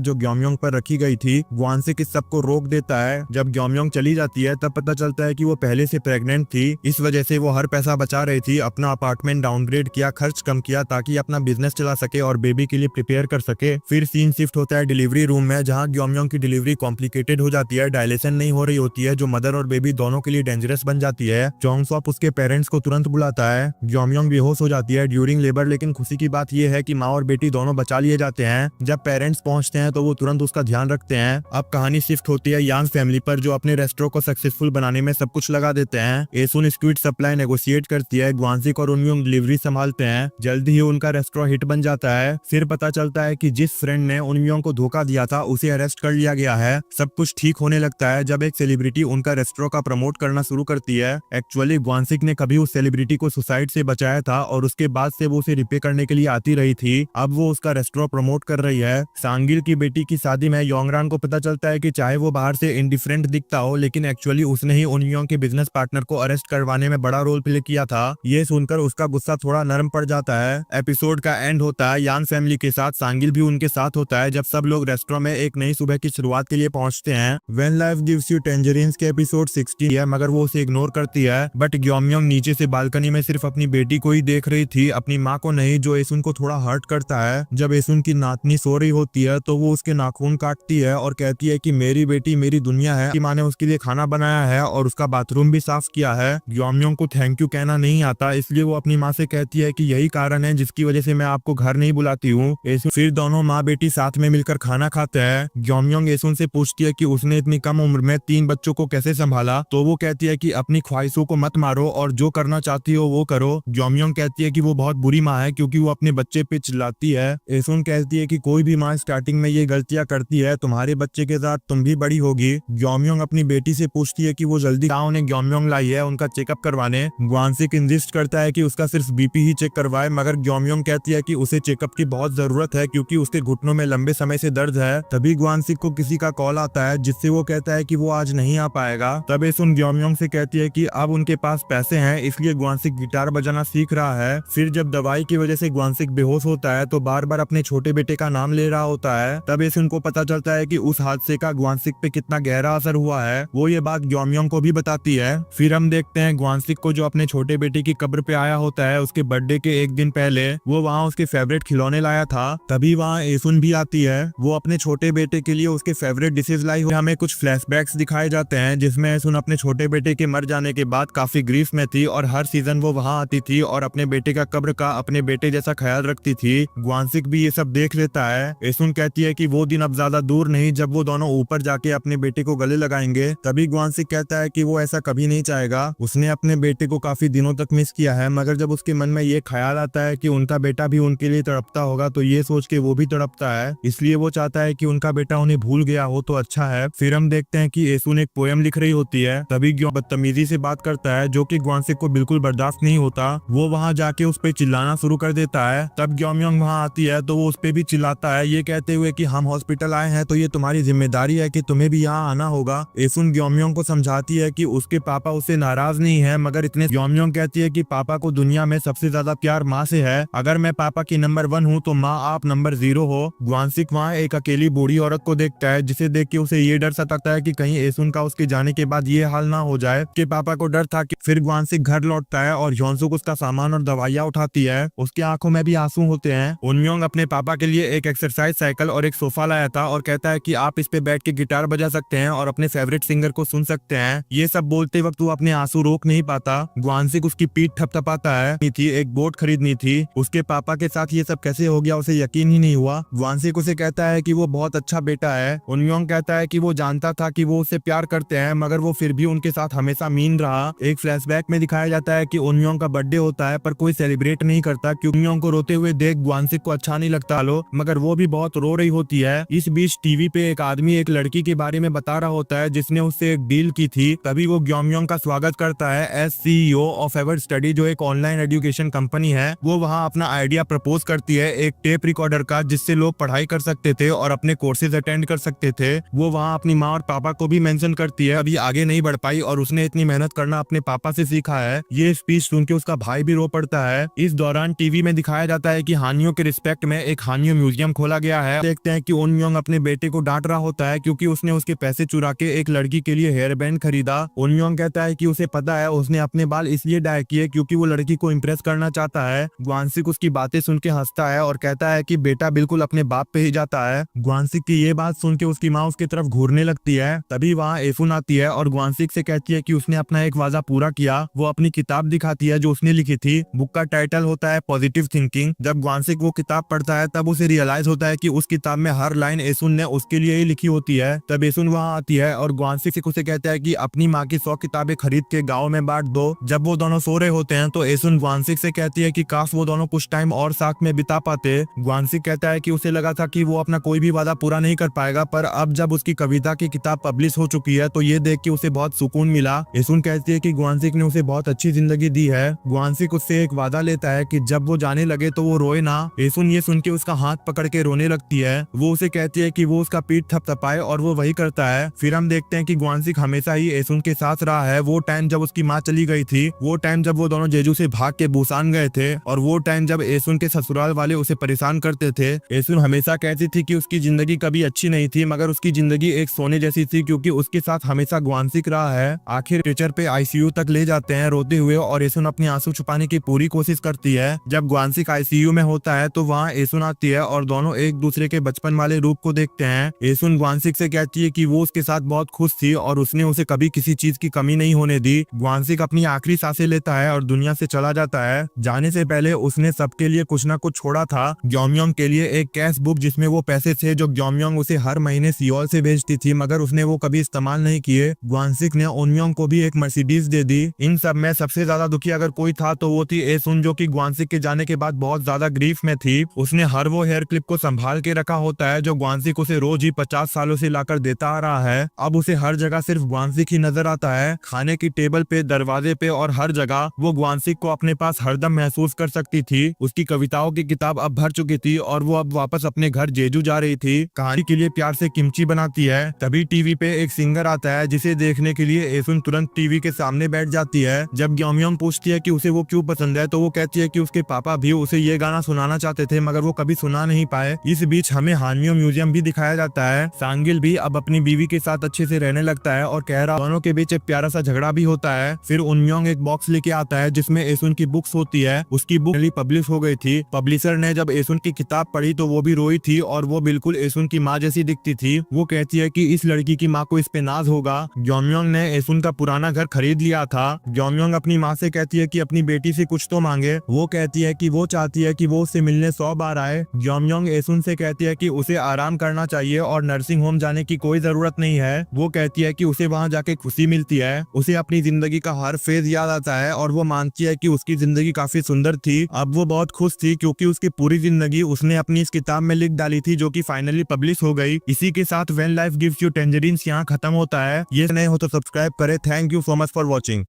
जो ग्योमयोंग पर रखी गई थी। ग्वानसिक इस सब को रोक देता है। जब ग्योमयोंग चली जाती है तब पता चलता है कि वो पहले से प्रेग्नेंट थी, इस वजह से वो हर पैसा बचा रही थी, अपना अपार्टमेंट डाउनग्रेड किया, खर्च कम किया ताकि अपना बिजनेस चला सके और बेबी के लिए प्रिपेयर कर सके। फिर सीन शिफ्ट होता है डिलीवरी रूम में, जहाँ ग्योमयोंग की डिलीवरी कॉम्प्लिकेटेड हो जाती है, डायलेशन नहीं हो रही होती है, जो मदर और बेबी दोनों के लिए डेंजरस बन जाती है। जोंगसॉप उसके पेरेंट्स को तुरंत बुलाता है। ग्योमयोंग बेहोश हो जाती है ड्यूरिंग लेबर, लेकिन खुशी की बात यह है कि माँ और बेटी दोनों बचा लिए जाते हैं। जब पेरेंट्स पहुंचते हैं तो वो तुरंत उसका ध्यान रखते हैं। अब कहानी शिफ्ट होती है यांग फैमिली पर, जो अपने रेस्टोरेंट को सक्सेसफुल बनाने में सब कुछ लगा देते हैं। एसुन स्क्विड सप्लाई नेगोशिएट करती है, ग्वानसिक और उनयोंग डिलीवरी संभालते हैं। जल्दी ही उनका रेस्टोरेंट हिट बन जाता है। फिर पता चलता है कि जिस फ्रेंड ने उनयोंग को धोखा दिया था उसे अरेस्ट कर लिया गया है। सब कुछ ठीक होने लगता है जब एक सेलिब्रिटी उनका रेस्टोरेंट का प्रमोट करना शुरू करती है। एक्चुअली ग्वानसिक ने कभी उस सेलिब्रिटी को सुसाइड से बचाया था और उसके बाद से वो उसे रिपे करने के लिए आती रही थी। अब वो उसका रेस्टोरेंट प्रमोट कर रही है। सांगिल की बेटी की शादी में योंगरान को पता चलता है कि चाहे वो बाहर से इंडिफरेंट दिखता हो, लेकिन एक्चुअली उसने ही उनयोंग के बिजनेस पार्टनर को अरेस्ट करवाने में बड़ा रोल प्ले किया था। ये सुनकर उसका गुस्सा थोड़ा नरम पड़ जाता है। एपिसोड का एंड होता है यान फैमिली के साथ, सांगिल भी उनके साथ होता है जब सब लोग रेस्टोरेंट में एक नई सुबह की शुरुआत के लिए पहुंचते हैं। When life gives you tangerines के एपिसोड 60 है, मगर वो उसे इग्नोर करती है। बट ग्योमयोंग नीचे से बालकनी में सिर्फ अपनी बेटी को ही देख रही थी, अपनी माँ को नहीं, जो एसुन को थोड़ा हर्ट करता है। जब एसुन की नातनी सो रही होती है तो वो उसके नाखून काटती है और कहती है कि मेरी बेटी मेरी दुनिया है, कि माँ ने उसके लिए खाना बनाया है और उसका बाथरूम भी साफ किया है। ग्योमयोंग को थैंक यू कहना नहीं आता, इसलिए वो अपनी माँ से कहती है कि यही कारण है जिसकी वजह से मैं आपको घर नहीं बुलाती हूँ। फिर दोनों माँ बेटी साथ में मिलकर खाना खाते हैं। ग्योमयोंग एसुन से पूछती है कि उसने इतनी कम उम्र में 3 बच्चों को कैसे संभाला, तो वो कहती है कि अपनी ख्वाहिशों को मत मारो और जो करना चाहती हो वो करो। ग्योमयोंग कहती है कि वो बहुत बुरी माँ है क्योंकि वो अपने बच्चे पे चिल्लाती है। एसुन कहती है कि कोई भी माँ स्टार्टिंग में ये गलतियां करती है, तुम्हारे बच्चे के साथ तुम भी बड़ी होगी। ग्योमयोंग अपनी बेटी से पूछती है कि वो जल्दी गाँव ने ग्योमयोंग लाई है उनका चेकअप करवाने। ग्वानसिक इंसिस्ट करता है कि उसका सिर्फ बीपी ही चेक करवाए, मगर ग्योमयोंग कहती है कि उसे चेकअप की बहुत जरूरत है क्योंकि उसके घुटनों में लंबे समय से दर्द है। तभी ग्वानसिक को किसी का कॉल आता है जिससे वो कहता है कि वो आज नहीं आ पाएगा। तब एसुन ग्योमयोंग से कहती है कि अब उनके पास पैसे हैं, इसलिए ग्वानसिक गिटार बजाना सीख रहा है। फिर जब दवाई की वजह से ग्वानसिक बेहोश होता है तो बार बार अपने छोटे बेटे का नाम ले रहा होता है। तब एसुन को पता चलता है कि उस हादसे का ग्वानसिक पे कितना गहरा असर हुआ है। वो ये बात ग्योमयोंग को भी बताती है। फिर हम देखते हैं ग्वानसिक को, जो अपने छोटे बेटे की कब्र पे आया होता है उसके बर्थडे के एक दिन पहले। वो वहाँ उसके फेवरेट खिलौने लाया था। तभी वहाँ एसुन भी आती है। वो अपने छोटे बेटे के लिए उसके फेवरेट डिशेज लाई। हमें कुछ फ्लैशबैक्स दिखाए जाते हैं जिसमें एसुन अपने छोटे बेटे के मर जाने के बाद काफी ग्रीफ में थी और हर सीजन वो वहाँ आती थी और अपने बेटे का कब्र का अपने बेटे जैसा ख्याल रखती थी। ग्वानसिक भी ये सब देख लेता है। एसुन कहती है कि वो दिन अब ज्यादा दूर नहीं जब वो दोनों ऊपर जाके अपने बेटे को गले लगाएंगे। तभी ग्वानसिक कहता है कि वो ऐसा कभी नहीं चाहेगा, उसने अपने बेटे को काफी दिनों तक मिस किया है। मगर जब उसके मन में ये ख्याल आता है कि उनका बेटा भी उनके लिए तड़पता होगा तो ये सोच के वो भी तड़पता है, इसलिए वो चाहता है कि उनका बेटा उन्हें भूल गया हो तो अच्छा है। फिर हम देखते हैं कि एसुन एक पोएम लिख रही होती है। तभी ग्यो बदतमीजी से बात करता है जो कि ग्वानसिक को बिल्कुल बर्दाश्त नहीं होता। वो वहाँ जाके उस पे चिल्लाना शुरू कर देता है। तब ग्योमयोंग वहाँ आती है तो वो उस पे भी चिल्लाता है, ये कहते हुए कि हम हॉस्पिटल आए हैं तो ये तुम्हारी जिम्मेदारी है कि तुम्हें भी यहाँ आना होगा। एसुन ग्योमयोंग को समझाती है कि उसके पापा उससे नाराज नहीं है, मगर इतने ग्योमयोंग कहती है कि पापा को दुनिया में सबसे ज्यादा प्यार माँ से है। अगर मैं पापा की नंबर 1 हूँ तो माँ आप नंबर 0 हो। ग्वानसिक वहाँ एक अकेली बूढ़ी औरत को देखता है जिसे देख के उसे ये डर सताता है कि कहीं एसुन का उसके जाने के बाद ये हाल ना हो जाए। कि पापा को डर था कि फिर ग्वानसिक घर लौटता है और योनसुक उसका सामान और दवाइयाँ उठाती है। उसकी आंखों में भी आंसू होते हैं। उनयोंग अपने पापा के लिए एक एक्सरसाइज साइकिल और एक सोफा लाया था और कहता है कि आप इस पे बैठ के गिटार बजा सकते हैं और अपने फेवरेट सिंगर को सुन सकते हैं। ये सब बोलते वक्त वो अपने आंसू रोक नहीं पाता। ग्वानसिक उसकी पीठ थपथपाता है। एक बोट खरीदनी थी। उसके पापा के साथ ये सब कैसे हो गया उसे यकीन ही नहीं हुआ। ग्वानसिक उसे कहता है कि वो बहुत अच्छा बेटा है। उनयोंग कहता है कि वो जानता था कि वो उससे प्यार करते हैं, मगर वो फिर भी उनके साथ हमेशा मीन रहा। एक फ्लैशबैक में दिखाया जाता है कि उनयोंग का बर्थडे होता है पर कोई सेलिब्रेट नहीं करता क्योंकि उनयोंग को रोते हुए देख ग्वानसिक को अच्छा नहीं लगता लो, मगर वो भी बहुत रो रही होती है। इस बीच टीवी पे एक आदमी एक लड़की के बारे में बता रहा होता है जिसने उससे एक डील की थी। तभी वो ग्योमयोंग का स्वागत करता है as CEO of ever study, जो एक ऑनलाइन एजुकेशन कंपनी है। वो वहाँ अपना आइडिया प्रपोज करती है एक टेप रिकॉर्डर का जिससे लोग पढ़ाई कर सकते थे और अपने कोर्सेज अटेंड कर सकते थे। वो वहाँ अपनी माँ और पापा को भी मेंशन करती है। अभी आगे नहीं बढ़ पाई और उसने इतनी मेहनत करना अपने पापा से सीखा है। ये स्पीच सुन के उसका भाई भी रो पड़ता है। इस दौरान टीवी में दिखाया जाता है कि हानियों के रिस्पेक्ट में एक हानियों म्यूजियम खोला गया है। देखते हैं कि उनयोंग अपने बेटे को डांट रहा होता है क्योंकि उसने उसके पैसे चुरा के एक लड़की के लिए हेयर बैंड खरीदा। उनयोंग ग्योमयोंग कहता है कि उसे पता है उसने अपने बाल इसलिए डाई किए क्योंकि वो लड़की को इम्प्रेस करना चाहता है। ग्वानसिक उसकी बातें सुन के हंसता है और कहता है कि बेटा बिल्कुल अपने बाप पे ही जाता है। ग्वानसिक की ये बात सुन के उसकी माँ उसकी तरफ घूरने लगती है। तभी वहाँ एसुन आती है और ग्वानसिक से कहती है कि उसने अपना एक वादा पूरा किया। वो अपनी किताब दिखाती है जो उसने लिखी थी। बुक का टाइटल होता है पॉजिटिव थिंकिंग। जब ग्वानसिक वो किताब पढ़ता है तब उसे रियलाइज होता है कि उस किताब में हर लाइन एसुन ने उसके लिए ही लिखी होती है। तब एसुन वहाँ आती है और ग्वानसिक उसे कहता है कि अपनी माँ की 100 किताबें खरीद के गाँव में बांट दो। जब वो दोनों सो रहे होते हैं तो एसुन ग्वानसिक से कहती है कि काश वो दोनों कुछ टाइम और साथ में बिता पाते। ग्वानसिक कहता है कि उसे लगा था कि वो अपना कोई भी वादा पूरा नहीं कर पाएगा, पर अब जब उसकी कविता की किताब पब्लिश हो चुकी है तो ये देख के उसे बहुत सुकून मिला। एसुन कहती है कि ग्वानसिक ने उसे बहुत अच्छी जिंदगी दी है। ग्वानसिक उससे एक वादा लेता है कि जब वो जाने लगे तो वो रोए ना। एसुन ये सुन के उसका हाथ पकड़ के रोने लगती है। वो उसे कहती है कि वो उसका पीठ थपथपाए और वो वही करता है। फिर हम देखते हैं कि ग्वानसिक हमेशा ही एसुन के साथ रहा है। वो टाइम जब उसकी माँ चली गई थी, वो टाइम जब वो दोनों जेजू से भाग के बुसान गए थे, और वो टाइम जब एसुन के ससुराल वाले उसे परेशान करते थे। एसुन हमेशा कहती थी कि उसकी जिंदगी कभी अच्छी नहीं थी, मगर उसकी जिंदगी एक सोने जैसी थी क्योंकि उसके साथ हमेशा ग्वानसिक रहा है। आखिर टीचर पे आईसीयू तक ले जाते हैं रोते हुए और एसुन अपने आंसू छुपाने की पूरी कोशिश करती है। जब ग्वानसिक आईसीयू में होता है तो वहाँ एसुन आती है और दोनों एक दूसरे के बचपन वाले रूप को देखते हैं। एसुन ग्वानसिक से कहती है कि वो उसके साथ बहुत खुश थी और उसने उसे कभी किसी चीज की कमी नहीं होने दी। ग्वानसिक अपनी आखिरी सांसें लेता है और दुनिया से चला जाता है। जाने से पहले उसने सबके लिए कुछ ना कुछ छोड़ा था। ग्योमयोंग के लिए एक कैश बुक जिसमें वो पैसे थे जो ग्योमयोंग उसे हर महीने सियोल से भेजती थी, मगर उसने वो कभी इस्तेमाल नहीं किए। ग्वानसिक ने ओनयोंग को भी एक मर्सिडीज दे दी। इन सब में सबसे ज्यादा दुखी अगर कोई था तो वो थी एसुन, जो कि ग्वानसिक के जाने के बाद बहुत ज्यादा ग्रीफ में थी। उसने हर वो हेयर क्लिप को संभाल के रखा होता है जो ग्वानसिक उसे रोज ही 50 सालों से लाकर देता आ रहा है। अब उसे हर जगह सिर्फ ग्वानसिक ही नजर आता है। खाने की टेबल पे, दरवाजे पे और हर जगह वो ग्वानसिक को अपने पास हरदम महसूस कर सकती थी। उसकी कविताओं की किताब अब भर चुकी थी और वो अब वापस अपने घर जेजू जा रही थी। कहानी के लिए प्यार से किमची बनाती है। तभी टीवी पे एक सिंगर आता है जिसे देखने के लिए एसुन तुरंत टीवी के सामने बैठ जाती है। जब ग्योमयोंग पूछती है कि उसे वो क्यों पसंद है तो वो कहती है कि उसके पापा भी उसे ये गाना सुनाना चाहते थे मगर वो कभी सुना नहीं पाए। इस बीच हमें हानम्यो म्यूजियम भी दिखाया जाता है। सांगिल भी अब अपनी बीवी के साथ अच्छे से रहने लगता है और कह रहा दोनों के बीच एक प्यारा सा झगड़ा भी होता है। फिर उनयोंग एक बॉक्स लेके आता है जिसमें एसुन की बुक्स होती है। उसकी बुक पब्लिश हो गई थी। पब्लिशर ने जब एसुन की किताब पढ़ी तो वो भी रोई थी और वो बिल्कुल एसुन की माँ जैसी दिखती थी। वो कहती है कि इस लड़की की माँ को इस पे नाज होगा। ग्योमयोंग ने एसुन का पुराना घर खरीद लिया था। ग्योमयोंग अपनी माँ से कहती है कि अपनी बेटी से कुछ तो मांगे। वो कहती है कि वो चाहती है कि वो उससे मिलने 100 बार आए। ग्योमयोंग एसुन से कहती है कि उसे आराम करना चाहिए और नर्सिंग होम जाने की कोई जरूरत नहीं है। वो कहती है कि उसे वहाँ जाके खुशी मिलती है। उसे अपनी जिंदगी का हर फेज याद आता है और वो मानती है कि उसकी जिंदगी काफी सुंदर थी। अब वो बहुत खुश थी क्योंकि उसकी पूरी जिंदगी उसने अपनी इस किताब में लिख डाली थी जो कि फाइनली पब्लिश हो गई। इसी के साथ when life gives you tangerines यहाँ खत्म होता है। ये नए हो तो सब्सक्राइब करें। Thank you so much for watching.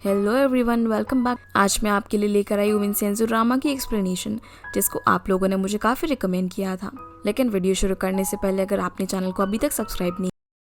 Hello everyone, welcome back. आज मैं आपके लिए लेकर आई हूँ विंसेंजो ड्रामा की एक्सप्लेनेशन, जिसको आप लोगों ने मुझे काफ़ी रिकमेंड किया था। लेकिन वीडियो शुरू करने से पहले अगर आपने चैनल को अभी तक सब्सक्राइब नहीं